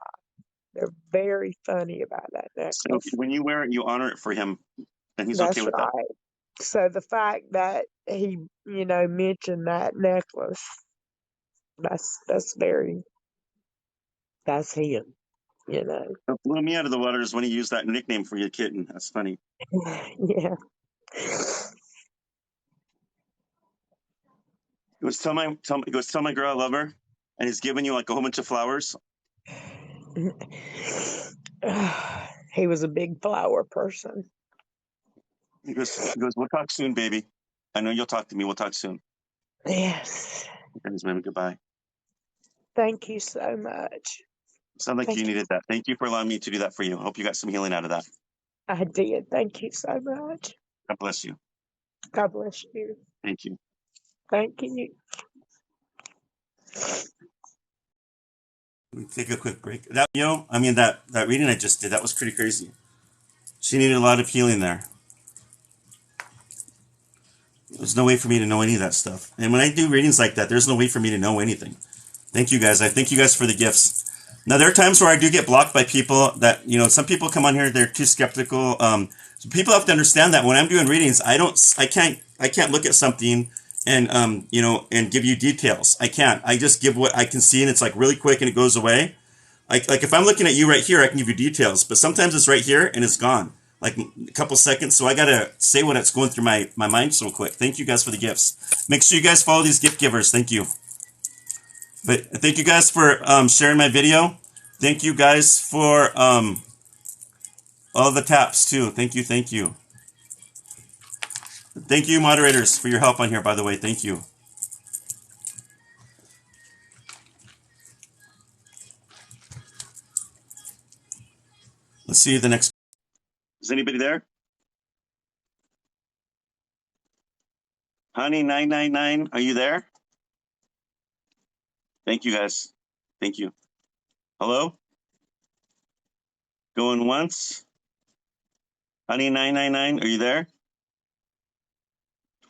They're very funny about that So necklace. when you wear it, you honor it for him, and he's okay That's with that. right. So the fact that he, mentioned that necklace, that's that's him, you know. What blew me out of the water is when he used that nickname for your kitten. That's funny. Yeah. He goes, tell my girl I love her, and he's giving you like a whole bunch of flowers. He was a big flower person. He goes, we'll talk soon, baby. I know you'll talk to me. We'll talk soon. Yes. And his baby, goodbye. Thank you so much. Sound like you Thank you. needed that. Thank you for allowing me to do that for you. I hope you got some healing out of that. I did. Thank you so much. God bless you. God bless you. Thank you. Thank you. Let me take a quick break. That that reading I just did, that was pretty crazy. She needed a lot of healing there. There's no way for me to know any of that stuff. And when I do readings like that, there's no way for me to know anything. Thank you guys. I thank you guys for the gifts. Now there are times where I do get blocked by people that some people come on here, they're too skeptical. So people have to understand that when I'm doing readings, I can't look at something and and give you details. I can't. I just give what I can see, and it's like really quick and it goes away. Like if I'm looking at you right here, I can give you details, but sometimes it's right here and it's gone. Like a couple seconds, so I gotta say what it's going through my mind so quick. Thank you guys for the gifts. Make sure you guys follow these gift givers. Thank you. But thank you guys for sharing my video. Thank you guys for all the taps too. Thank you, thank you. Thank you, moderators, for your help on here, by the way. Thank you. Let's see the next. Is anybody there? Honey 999, are you there? Thank you guys. Thank you. Hello? Going once? Honey 999, are you there?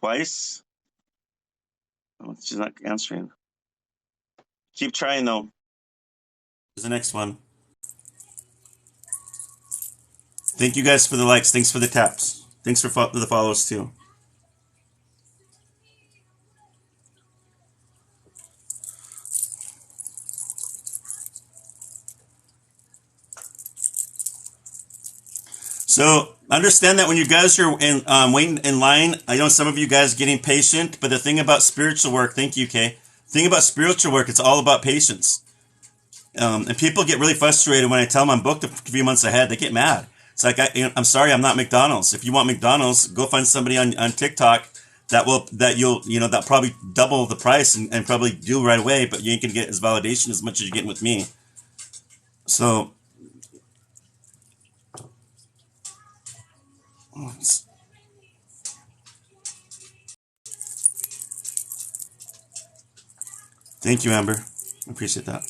Twice? Oh, she's not answering. Keep trying though. Here's the next one. Thank you guys for the likes. Thanks for the taps. Thanks for the follows too. So Understand that when you guys are in waiting in line, I know some of you guys are getting patient, but the thing about spiritual work, thank you, Kay. The thing about spiritual work, it's all about patience. And people get really frustrated when I tell them I'm booked a few months ahead. They get mad. It's like I'm sorry, I'm not McDonald's. If you want McDonald's, go find somebody on TikTok that probably double the price and probably do right away, but you ain't gonna get as validation as much as you're getting with me. So thank you, Amber. I appreciate that.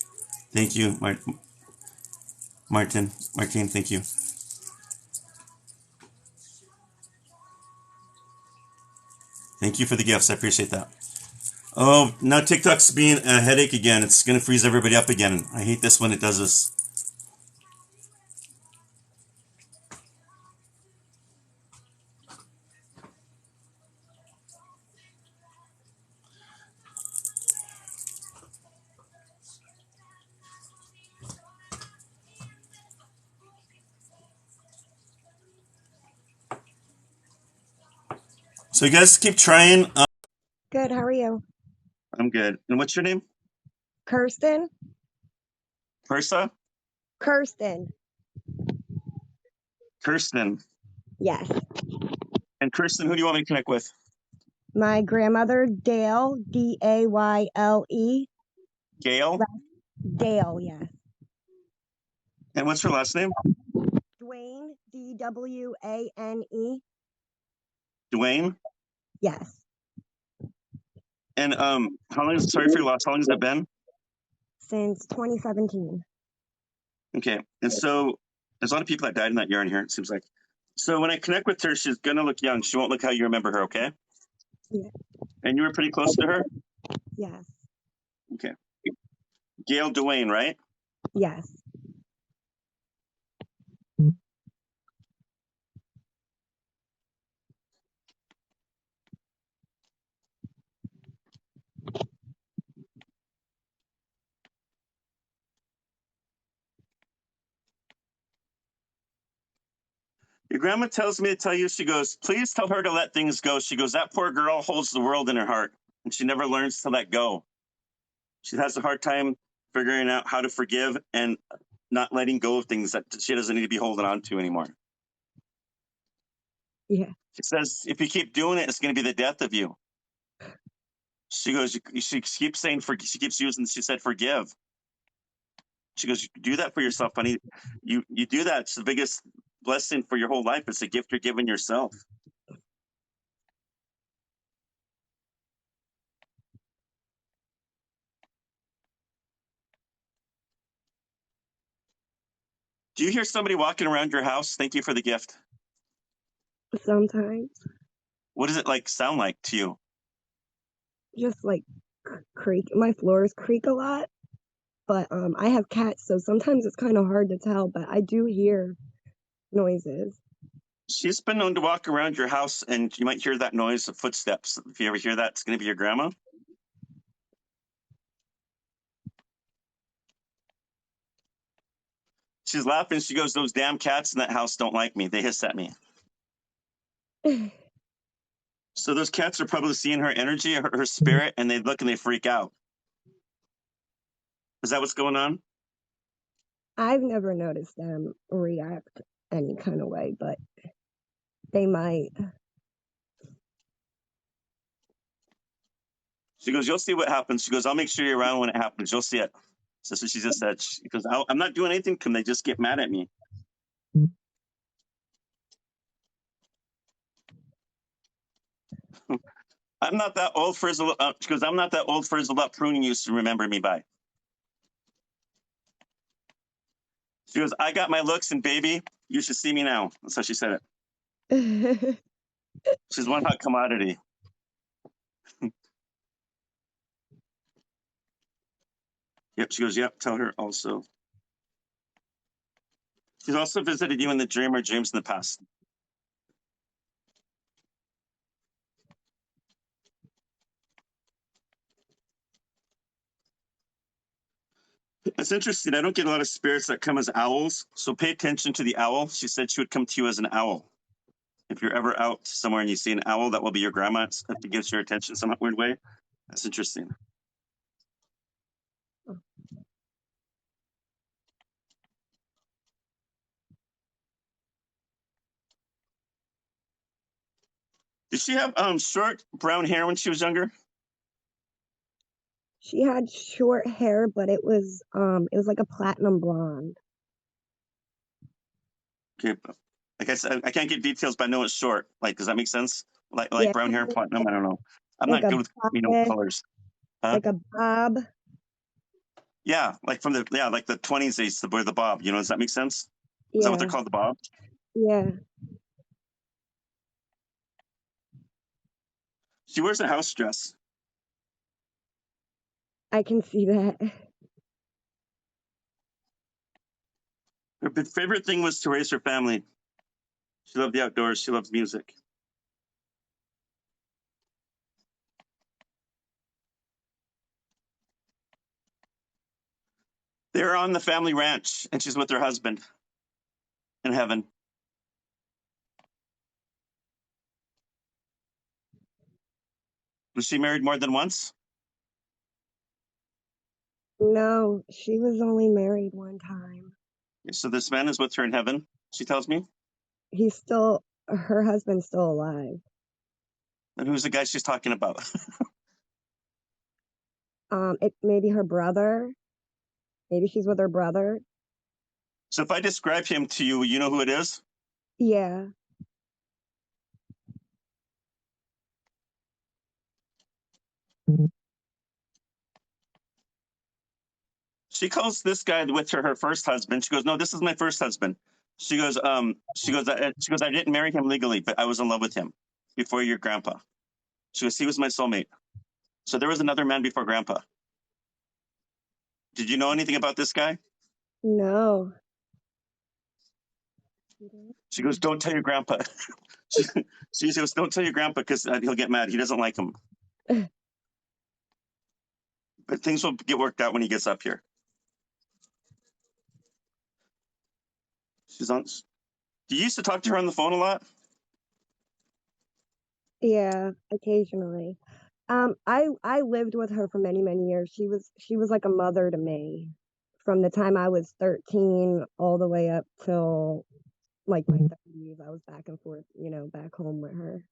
Thank you, Martin. Martin, thank you. Thank you for the gifts. I appreciate that. Oh, now TikTok's being a headache again. It's going to freeze everybody up again. I hate this when it does this. So you guys keep trying. Good. How are you? I'm good. And what's your name? Kirsten? Persa? Kirsten. Kirsten. Yes. And Kirsten, who do you want me to connect with? My grandmother, Dale, Dayle. Gail? Dale, yes. And what's her last name? Dwayne, Dwane. Dwayne? Yes. And sorry for your loss, how long has it been? Since 2017. Okay. And so there's a lot of people that died in that year in here, it seems like. So when I connect with her, she's gonna look young. She won't look how you remember her, okay? Yeah. And you were pretty close to her? Yes. Okay. Gail Dwayne, right? Yes. Your grandma tells me to tell you, she goes, please tell her to let things go. She goes, that poor girl holds the world in her heart and she never learns to let go. She has a hard time figuring out how to forgive and not letting go of things that she doesn't need to be holding on to anymore. Yeah. She says, if you keep doing it, it's going to be the death of you. She goes, she keeps saying, she keeps using, she said, forgive. She goes, you do that for yourself, honey. You do that. It's the biggest blessing for your whole life. It's a gift you're giving yourself. Do you hear somebody walking around your house? Thank you for the gift. Sometimes. What does it sound like to you? Just like creak. My floors creak a lot. But I have cats, so sometimes it's kind of hard to tell, but I do hear noises. She's been known to walk around your house and you might hear that noise of footsteps. If you ever hear that, it's going to be your grandma. She's laughing. She goes, those damn cats in that house don't like me. They hiss at me. So those cats are probably seeing her energy, her spirit, and they look and they freak out. Is that what's going on? I've never noticed them react any kind of way, but they might. She goes, you'll see what happens. She goes, I'll make sure you're around when it happens. You'll see it. So that's what she just said. She goes, I'm not doing anything to them. They just get mad at me. I'm not that old for she goes, I'm not that old for that pruning you used to remember me by. She goes, I got my looks and baby, you should see me now. That's how she said it. She's one hot commodity. Yep, she goes, yep, tell her also. She's also visited you in the dream or dreams in the past. It's interesting. I don't get a lot of spirits that come as owls. So pay attention to the owl. She said she would come to you as an owl. If you're ever out somewhere and you see an owl, that will be your grandma. If it gives your attention some weird way. That's interesting. Did she have short brown hair when she was younger? She had short hair, but it was like a platinum blonde. Okay, I guess I can't get details, but I know it's short. Like, does that make sense? Like Yeah, brown hair and platinum. I don't know. I'm like not a good with bob, colors. Huh? like a bob. Yeah, like from the like the 20s days, the boy the bob. Does that make sense? Is that what they're Yeah, called, the bob? yeah. She wears a house dress. I can see that. Her favorite thing was to raise her family. She loved the outdoors. She loves music. They're on the family ranch, and she's with her husband in heaven. Was she married more than once? No, she was only married one time. So this man is with her in heaven, she tells me. Her husband's still alive. And who's the guy she's talking about? It maybe her brother. Maybe she's with her brother. So if I describe him to you, you know who it is? Yeah. She calls this guy with her first husband. She goes, "No, this is my first husband." I didn't marry him legally, but I was in love with him before your grandpa. She goes, he was my soulmate. So there was another man before grandpa. Did you know anything about this guy? No. She goes, "Don't tell your grandpa." she goes, "Don't tell your grandpa because he'll get mad. He doesn't like him." But things will get worked out when he gets up here. She's on. Do you used to talk to her on the phone a lot? Yeah, occasionally. I lived with her for many, many years. She was like a mother to me from the time I was 13 all the way up till like my 30s. I was back and forth, back home with her.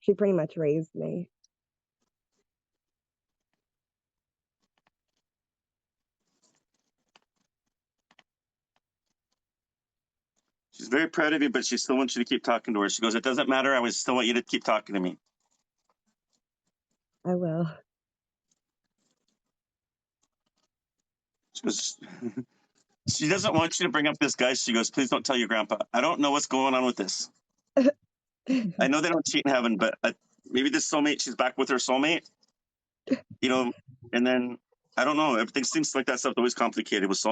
She pretty much raised me. She's very proud of you, but she still wants you to keep talking to her. She goes, "It doesn't matter. I would still want you to keep talking to me." I will. She goes, she doesn't want you to bring up this guy. She goes, "Please don't tell your grandpa. I don't know what's going on with this. I know they don't cheat in heaven, but maybe this soulmate, she's back with her soulmate, and then I don't know. Everything seems like that stuff's always complicated with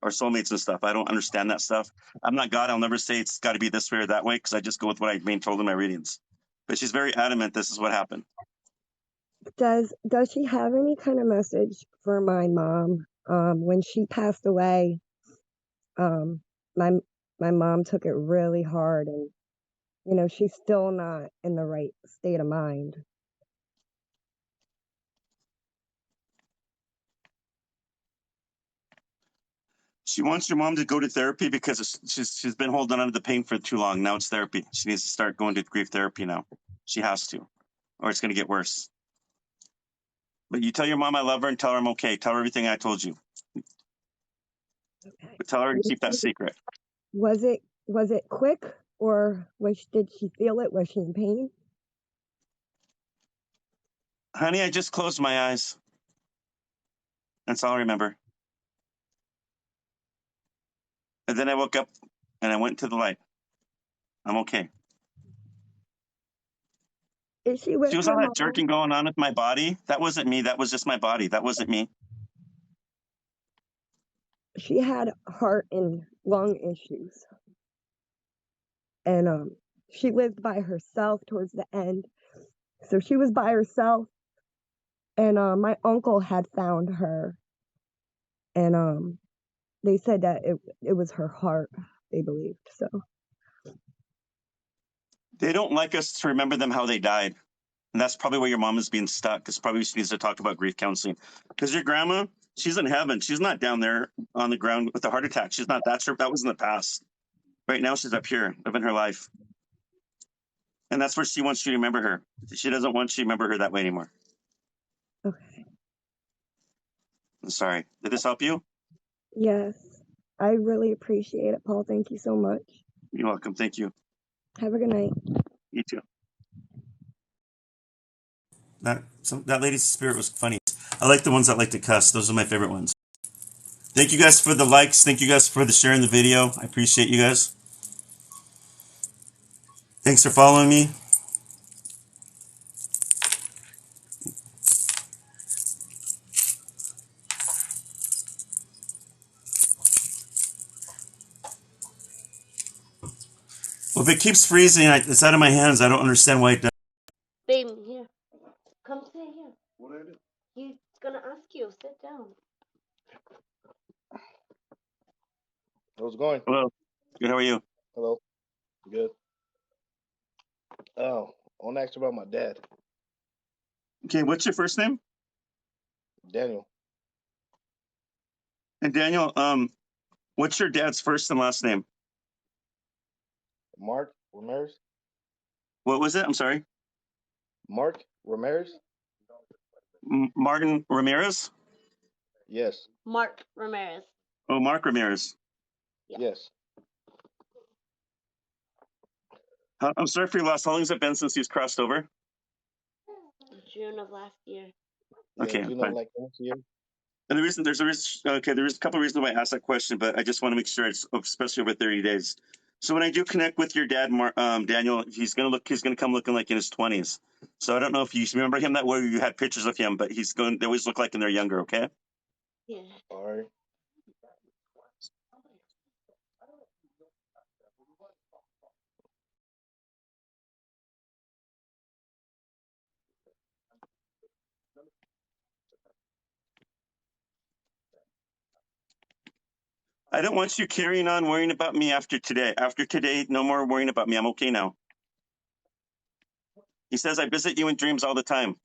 our soulmates and stuff. I don't understand that stuff. I'm not God. I'll never say it's got to be this way or that way because I just go with what I've been told in my readings. But she's very adamant this is what happened. Does she have any kind of message for my mom? When she passed away, um, my my mom took it really hard, and she's still not in the right state of mind. She wants your mom to go to therapy because she's been holding on to the pain for too long. Now it's therapy. She needs to start going to grief therapy now. She has to, or it's going to get worse. But you tell your mom I love her and tell her I'm okay. Tell her everything I told you. Okay. But tell her to keep that secret. Was it quick, or did she feel it? Was she in pain? Honey, I just closed my eyes. That's all I remember. And then I woke up and I went to the light. I'm okay. Is she with She was her all that mom? jerking going on with my body. That wasn't me. That was just my body. That wasn't me. She had heart and lung issues, and she lived by herself towards the end. So she was by herself, and my uncle had found her, and they said that it was her heart. They believed so. They don't like us to remember them how they died. And that's probably where your mom is being stuck, because probably she needs to talk about grief counseling. Because your grandma, she's in heaven. She's not down there on the ground with a heart attack. She's not. That was in the past. Right now, she's up here living her life. And that's where she wants you to remember her. She doesn't want you to remember her that way anymore. Okay. I'm sorry. Did this help you? Yes. I really appreciate it, Paul. Thank you so much. You're welcome. Thank you. Have a good night. You too. That lady's spirit was funny. I like the ones that like to cuss. Those are my favorite ones. Thank you guys for the likes. Thank you guys for the sharing the video. I appreciate you guys. Thanks for following me. Well, if it keeps freezing, it's out of my hands. I don't understand why it does. Babe, here. Come sit here. What did I do? He's gonna ask you. Sit down. How's it going? Hello. Good. How are you? Hello. Good. Oh, I want to ask you about my dad, Okay. What's your first name? Daniel. And Daniel, what's your dad's first and last name? Mark Ramirez. What was it? I'm sorry. Mark Ramirez? Martin Ramirez? Yes. Mark Ramirez. Oh, Mark Ramirez. Yeah. Yes. I'm sorry for your loss. How long has it been since he's crossed over? June of last year. Yeah, Okay, June fine. of like last year. And there's a couple of reasons why I asked that question, but I just want to make sure it's especially over 30 days. So when I do connect with your dad, Daniel, he's gonna come looking like in his 20s. So I don't know if you remember him that way, or you had pictures of him, but they always look like they're younger. Okay. Yeah. All right. I don't want you carrying on worrying about me after today. After today, no more worrying about me. I'm okay now. He says I visit you in dreams all the time.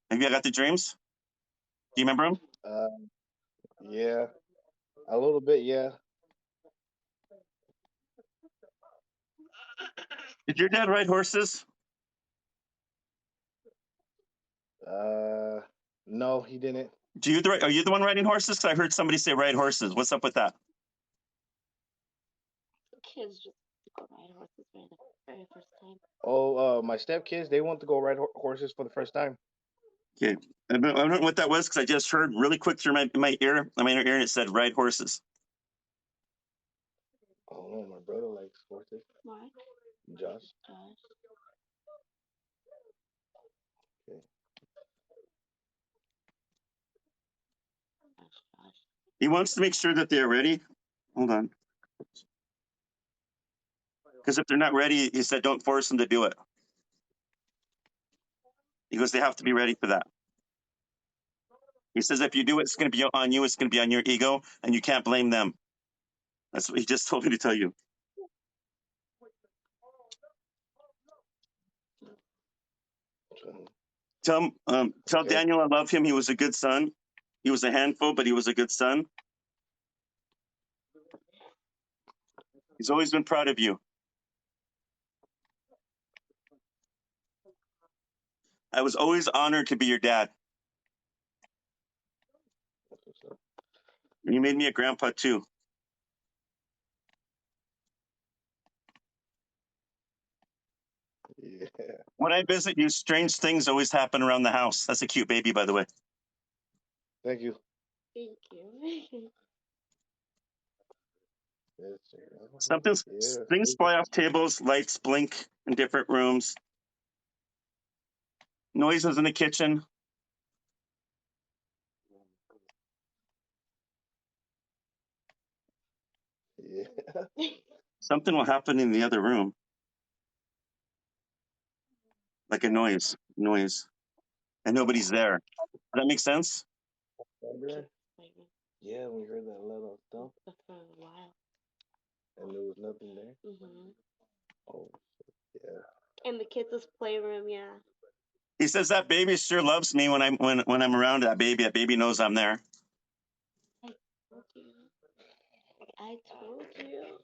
Have you got the dreams? Do you remember him? Yeah. A little bit, yeah. Did your dad ride horses? No, he didn't. Are you the one riding horses? 'Cause I heard somebody say ride horses. What's up with that? Kids just go ride horses for the very first time. Oh, my stepkids, they want to go ride horses for the first time. Okay. I don't know what that was, because I just heard really quick through my ear, my inner ear, and it said ride horses. Oh no, my brother likes horses. Why? Josh. Okay. Gosh. He wants to make sure that they're ready. Hold on. Because if they're not ready, he said, don't force them to do it. He goes, they have to be ready for that. He says, if you do it, it's going to be on you. It's going to be on your ego, and you can't blame them. That's what he just told me to tell you. Tell Okay. Daniel I love him. He was a good son. He was a handful, but he was a good son. He's always been proud of you. I was always honored to be your dad. And you made me a grandpa too. Yeah. When I visit you, strange things always happen around the house. That's a cute baby, by the way. Thank you. Thank you. Yeah. Things fly off tables, lights blink in different rooms. Noises in the kitchen. Yeah. Something will happen in the other room. Like a noise. And nobody's there. Does that make sense? Remember? Yeah, we heard that little thump. That's for a while. And there was nothing there. Mm-hmm. Oh, yeah. In the kids' playroom, yeah. He says that baby sure loves me when I'm around that baby. That baby knows I'm there. I told you. I told you.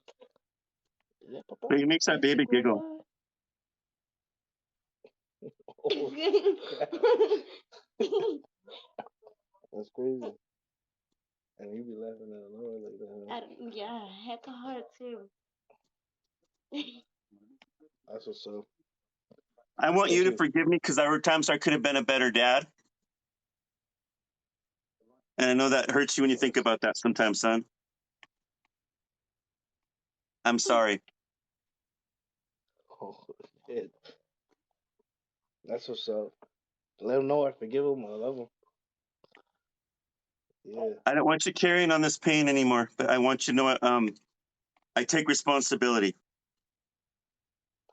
Yeah, Papa. But he makes that Yes, baby giggle. Grandpa. Oh, that's crazy. And you be laughing at Lord like that. Huh? Yeah, heck of heart too. That's what's up. I want Thank you to you. forgive me because there were times I could have been a better dad. And I know that hurts you when you think about that sometimes, son. I'm sorry. Oh, shit. That's what's up. Let him know I forgive him. I love him. Yeah. I don't want you carrying on this pain anymore, but I want you to know I take responsibility.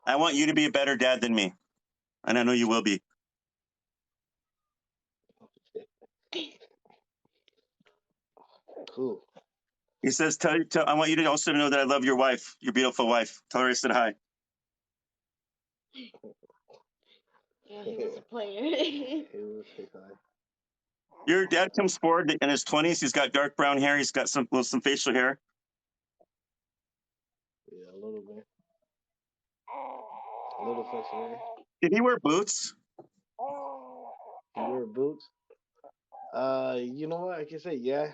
I want you to be a better dad than me. And I know you will be. Cool. He says, I want you to also know that I love your wife, your beautiful wife. Tell her I said hi. Yeah, he was a player. He will say hi. Your dad comes forward in his 20s. He's got dark brown hair. He's got some facial hair. Yeah, a little bit. A little facial hair. Did he wear boots? He wear boots. You know what? I can say yeah.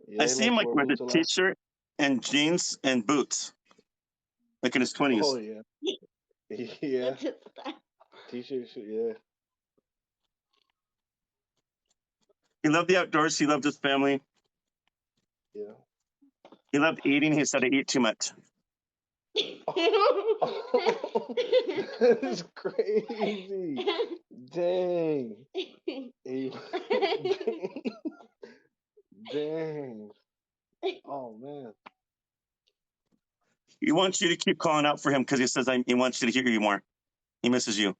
Yeah, I he see him likes to like wear with a boots a lot. t-shirt and jeans and boots, like in his 20s. Oh yeah. Yeah. That's his style. T-shirt. Yeah. He loved the outdoors. He loved his family. Yeah. He loved eating. He said I eat too much. That's crazy. Dang. Dang. Oh man. He wants you to keep calling out for him because he says he wants you to hear you more. He misses you.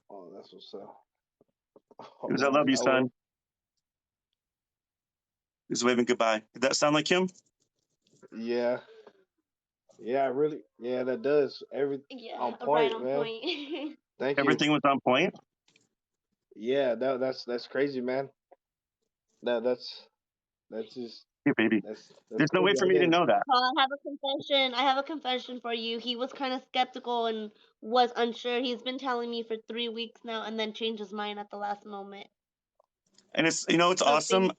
Oh, that's what's up. He goes, I love you, I will. son. He's waving goodbye. Did that sound like him? Yeah. Yeah, really. Yeah, that does. Yeah, On right point, on man. point. Thank you. Everything was on point. Yeah, that's crazy, man. That's just Hey, baby. that's There's no way crazy. for me to know that. Paul, I have a confession. I have a confession for you. He was kind of skeptical and was unsure. He's been telling me for 3 weeks now, and then changed his mind at the last moment. And it's it's So awesome.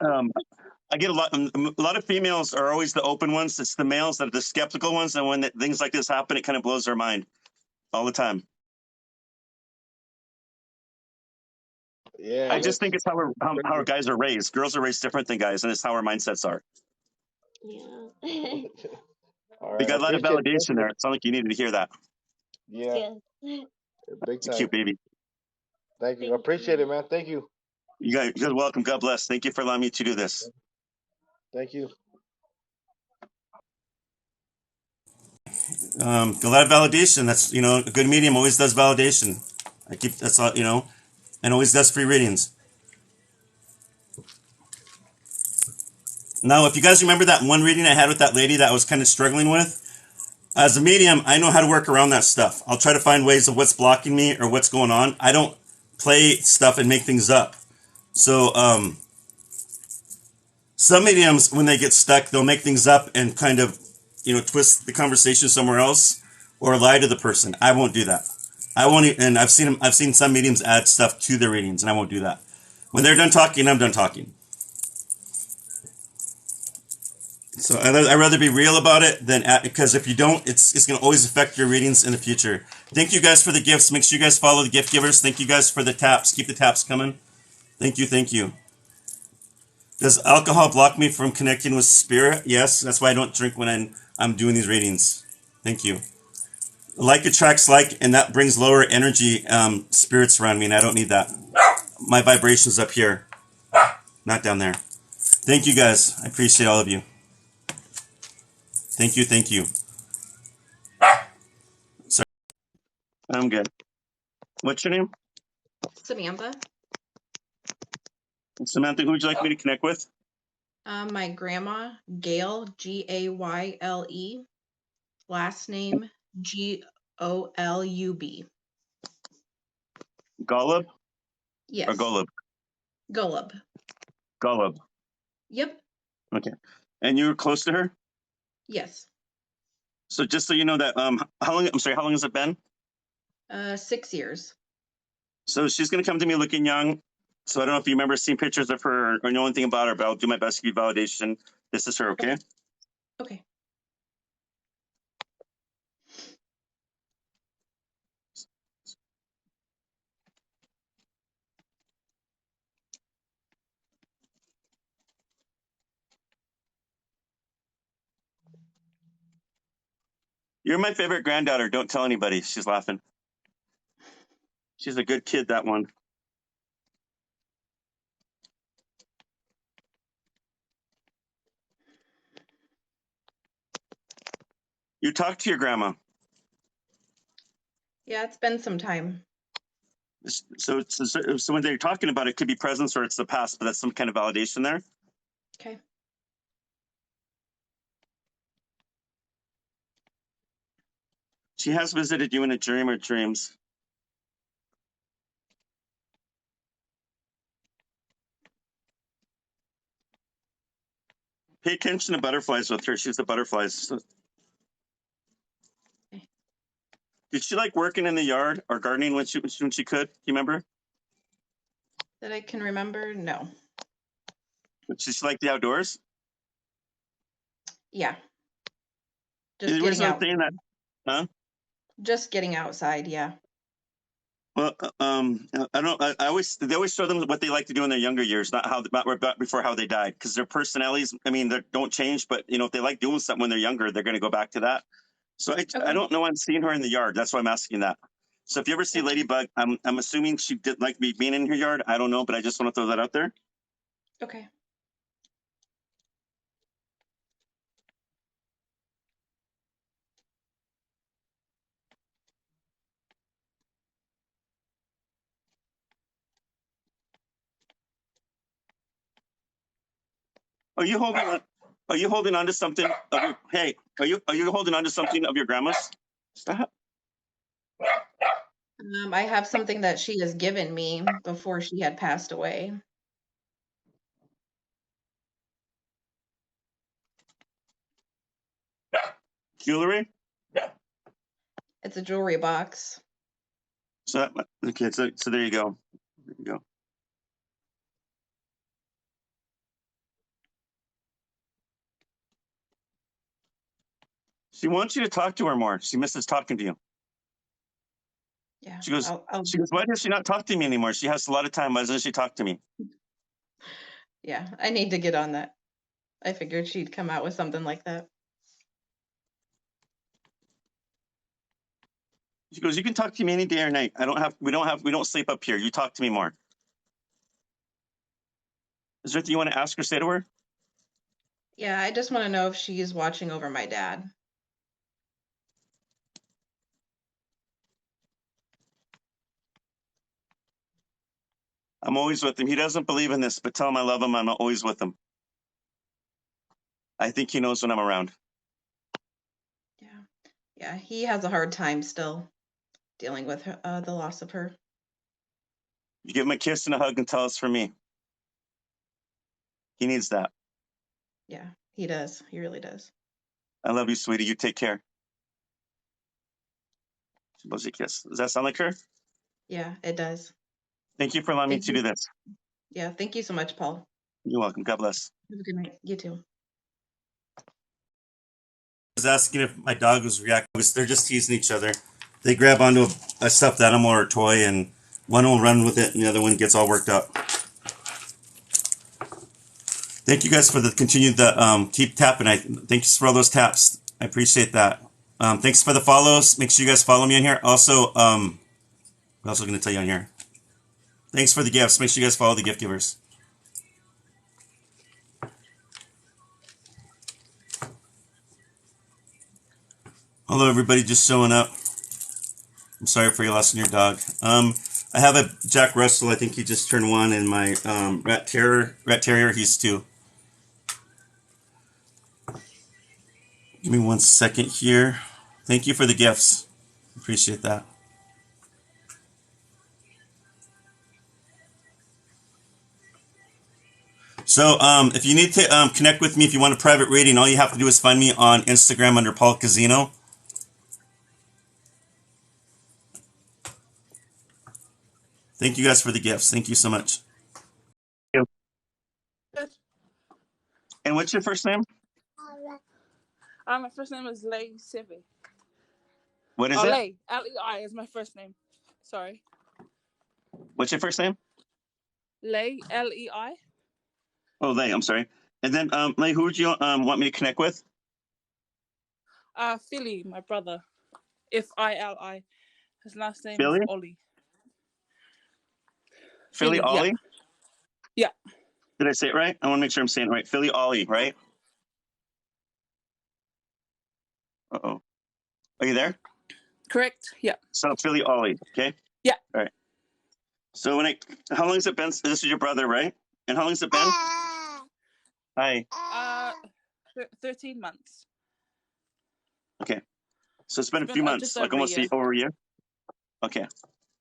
I get a lot of females are always the open ones. It's the males that are the skeptical ones. And when things like this happen, it kind of blows their mind all the time. Yeah, I just think that's it's how our crazy. guys are raised. Girls are raised different than guys, and it's how our mindsets are. Yeah. All We right, I got a lot of appreciate it. Thank validation you. there. It sounds like you needed to hear that. Yeah, Yes. big It's a time. cute baby. Thank you. I Thank appreciate you. it, man. Thank you. You're welcome. God bless. Thank you for allowing me to do this. Thank you. A lot of validation. That's a good medium always does validation. That's all and always does free readings. Now, if you guys remember that one reading I had with that lady that I was kind of struggling with, as a medium, I know how to work around that stuff. I'll try to find ways of what's blocking me or what's going on. I don't play stuff and make things up. So, some mediums, when they get stuck, they'll make things up and kind of, twist the conversation somewhere else or lie to the person. I won't do that. I won't, and I've seen some mediums add stuff to their readings, and I won't do that. When they're done talking, I'm done talking. So I'd rather be real about it than because if you don't, it's going to always affect your readings in the future. Thank you guys for the gifts. Make sure you guys follow the gift givers. Thank you guys for the taps. Keep the taps coming. Thank you. Thank you. Does alcohol block me from connecting with spirit? Yes. That's why I don't drink when I'm doing these readings. Thank you. Like attracts like, and that brings lower energy spirits around me, and I don't need that. My vibration's up here, not down there. Thank you guys. I appreciate all of you. Thank you. Thank you. Sorry. I'm good. What's your name? Samantha. Samantha, who would you like me to connect with? My grandma, Gayle, Gayle. Last name Golub. Golub Yes. or Golub? Golub. Golub. Yep. Okay. And you were close to her? Yes. So just so you know that, how long has it been? 6 years. So she's going to come to me looking young. So I don't know if you remember seeing pictures of her or know anything about her, but I'll do my best to give you validation. This is her, okay? Okay. You're my favorite granddaughter. Don't tell anybody. She's laughing. She's a good kid, that one. You talk to your grandma. Yeah, it's been some time. So when they're talking about it, could be presence or it's the past, but that's some kind of validation there. Okay. She has visited you in a dream or dreams. Pay attention to butterflies with her. She's the butterflies. Did she like working in the yard or gardening when she could? You remember? That I can remember? No. Did she like the outdoors? Yeah. The Just reason getting I'm out. saying that, huh? Just getting outside, yeah. Well, I don't. They always show them what they like to do in their younger years, not before how they died, because their personalities. I mean, they don't change, but if they like doing something when they're younger, they're going to go back to that. So I don't know. I'm seeing her in the yard. That's why I'm asking that. So if you ever see Ladybug, I'm assuming she did like me being in her yard. I don't know, but I just want to throw that out there. Okay. Are you holding on? Are you holding on to something? Hey, are you holding on to something of your grandma's? Stop. I have something that she has given me before she had passed away. Jewelry. It's a jewelry box. So okay, so there you go. There you go. She wants you to talk to her more. She misses talking to you. Yeah. She goes, why does she not talk to me anymore? She has a lot of time. Why doesn't she talk to me? Yeah, I need to get on that. I figured she'd come out with something like that. She goes, you can talk to me any day or night. We don't sleep up here. You talk to me more. Is there anything you want to ask or say to her? Yeah, I just want to know if she's watching over my dad. I'm always with him. He doesn't believe in this, but tell him I love him. I'm always with him. I think he knows when I'm around. Yeah, he has a hard time still dealing with the loss of her. You give him a kiss and a hug and tell us for me. He needs that. Yeah, he does. He really does. I love you, sweetie. You take care. She blows you a kiss. Does that sound like her? Yeah, it does. Thank you for allowing me to do this. Yeah, thank you so much, Paul. You're welcome. God bless. Have a good night. You too. I was asking if my dog was reacting. They're just teasing each other. They grab onto a stuffed animal or a toy, and one will run with it, and the other one gets all worked up. Thank you guys for the continued keep tapping. Thanks for all those taps. I appreciate that. Thanks for the follows. Make sure you guys follow me on here. Also, what else was I going to tell you on here? Thanks for the gifts. Make sure you guys follow the gift givers. Hello, everybody, just showing up. I'm sorry for your loss in your dog. I have a Jack Russell. I think he just turned 1, and my Rat Terrier, he's 2. Give me 1 second here. Thank you for the gifts. Appreciate that. So, if you need to connect with me, if you want a private reading, all you have to do is find me on Instagram under Paul Casino. Thank you guys for the gifts. Thank you so much. And what's your first name? My first name is Lei Sivi. What is it? Lei. Lei is my first name. Sorry. What's your first name? Lei, Lei. Oh, Lay. I'm sorry. And then, Lay, who would you want me to connect with? Philly, my brother. Fili. His last name Philly? is Ollie. Philly Ollie? Yeah. Did I say it right? I want to make sure I'm saying it right. Philly Ollie, right? Uh-oh. Are you there? Correct. Yeah. So Philly Ollie, okay? Yeah. All right. So how long has it been? This is your brother, right? And how long has it been? Hi. 13 months. Okay. So it's been a few months, like almost over a year. Okay.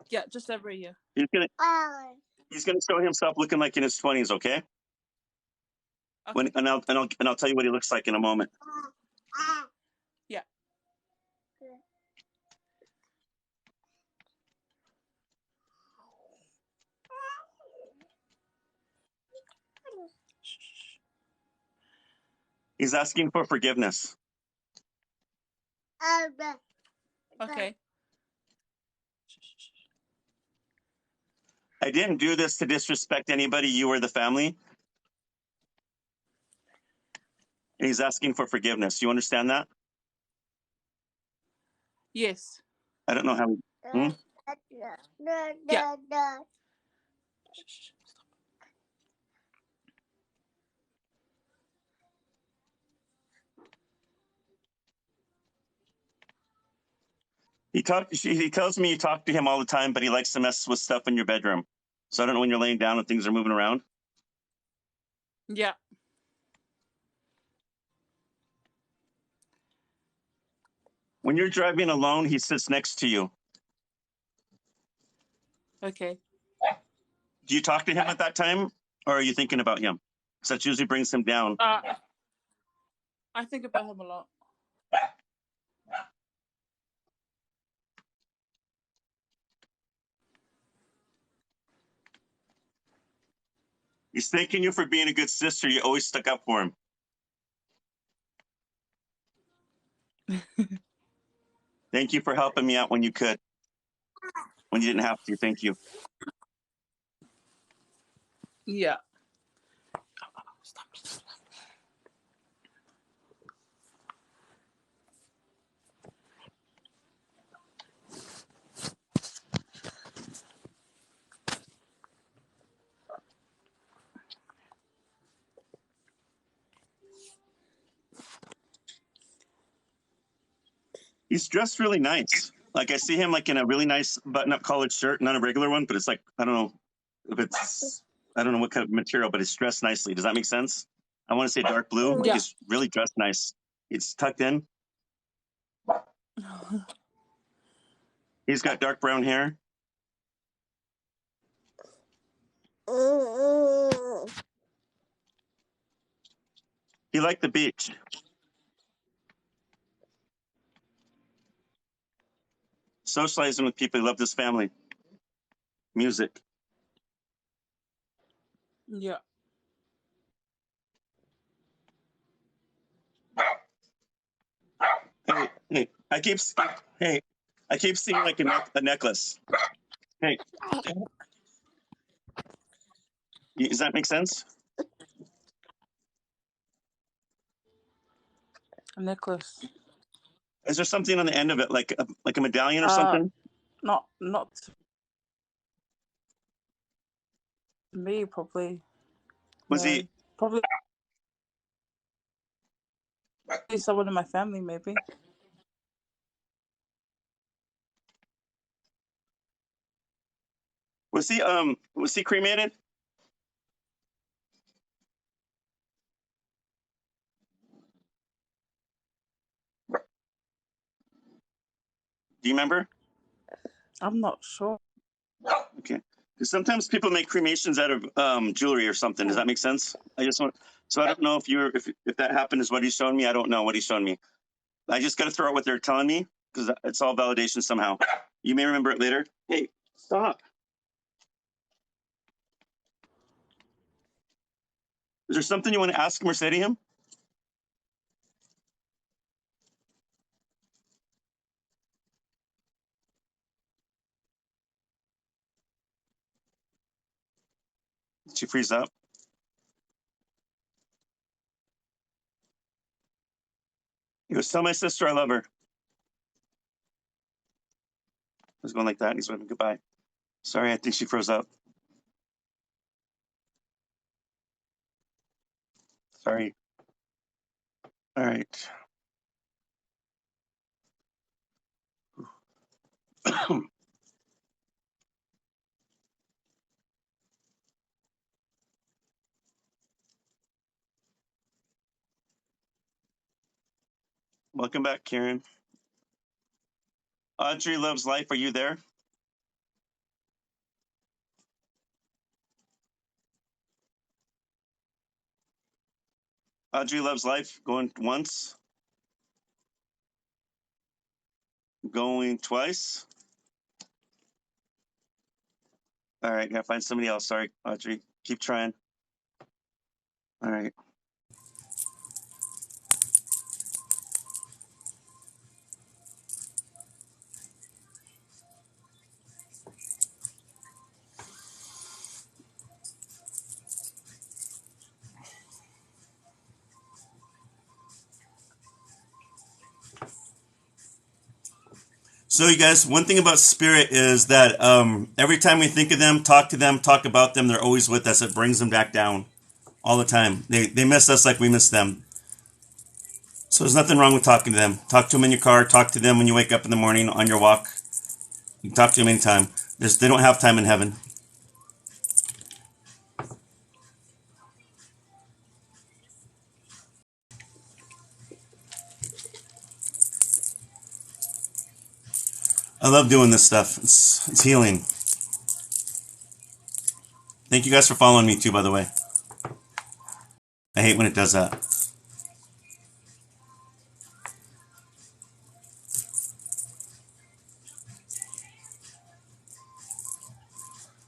Yeah, just over a year. He's gonna show himself looking like in his 20s, okay? Okay. And I'll tell you what he looks like in a moment. Yeah. He's asking for forgiveness. Okay. I didn't do this to disrespect anybody, you or the family. And he's asking for forgiveness. You understand that? Yes. I don't know how. Yeah. He tells me you talk to him all the time, but he likes to mess with stuff in your bedroom. So I don't know when you're laying down and things are moving around. Yeah. When you're driving alone, he sits next to you. Okay. Do you talk to him at that time, or are you thinking about him? Because that usually brings him down. I think about him a lot. He's thanking you for being a good sister. You always stuck up for him. Thank you for helping me out when you could. When you didn't have to. Thank you. Yeah. He's dressed really nice. Like I see him like in a really nice button-up collared shirt, not a regular one, but it's like, I don't know what kind of material, but it's dressed nicely. Does that make sense? I want to say dark blue. Like he's really dressed nice. It's tucked in. He's got dark brown hair. He liked the beach. Socializing with people. He loved his family. Music. Yeah. Hey, I keep seeing like a necklace. Hey, does that make sense? A necklace. Is there something on the end of it, like a medallion or something? Not me, probably. Was he? Probably someone in my family, maybe. Was he cremated? Do Do you remember? I'm not sure. Okay. Because sometimes people make cremations out of jewelry or something. Does that make sense? I just want. So I don't know if that happened is what he's showing me. I don't know what he's showing me. I just got to throw out what they're telling me because it's all validation somehow. You may remember it later. Hey, stop. Is there something you want to ask him or say to him? Did she freeze up? He goes, tell my sister I love her. I was going like that. And he's waving goodbye. Sorry, I think she froze up. Sorry. All right. Welcome back, Karen. Audrey Loves Life. Are you there? Audrey Loves Life. Going once. Going twice. All right. Gotta find somebody else. Sorry, Audrey. Keep trying. All right. So you guys, one thing about spirit is that every time we think of them, talk to them, talk about them, they're always with us. It brings them back down all the time. They miss us like we miss them. So there's nothing wrong with talking to them. Talk to them in your car. Talk to them when you wake up in the morning on your walk. You can talk to them anytime. They don't have time in heaven. I love doing this stuff. It's healing. Thank you guys for following me too, by the way. I hate when it does that.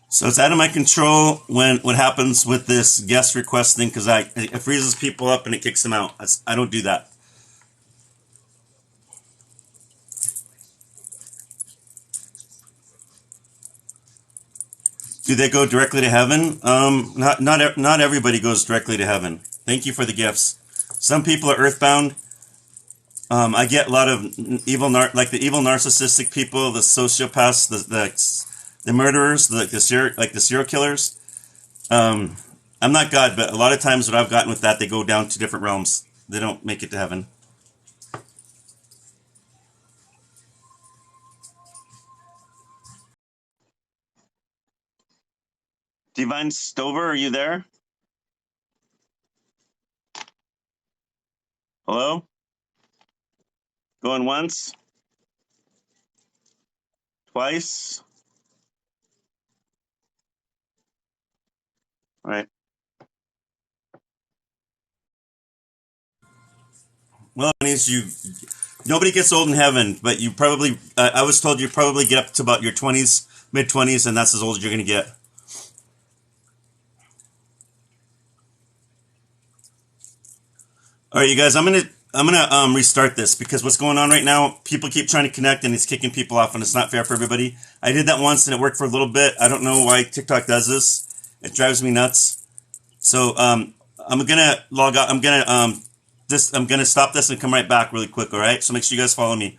So it's out of my control what happens with this guest request thing because it freezes people up and it kicks them out. I don't do that. Do they go directly to heaven? Not everybody goes directly to heaven. Thank you for the gifts. Some people are earthbound. I get a lot of like the evil narcissistic people, the sociopaths, the murderers, the serial killers. I'm not God, but a lot of times what I've gotten with that, they go down to different realms. They don't make it to heaven. Divine Stover, are you there? Hello? Going once? Twice? All right. Well, it means nobody gets old in heaven, but you probably, I was told you probably get up to about your 20s, mid-20s, and that's as old as you're going to get. All right, you guys, I'm gonna restart this because what's going on right now, people keep trying to connect and it's kicking people off and it's not fair for everybody. I did that once and it worked for a little bit. I don't know why TikTok does this. It drives me nuts. So I'm gonna log out. I'm gonna stop this and come right back really quick. All right. So make sure you guys follow me.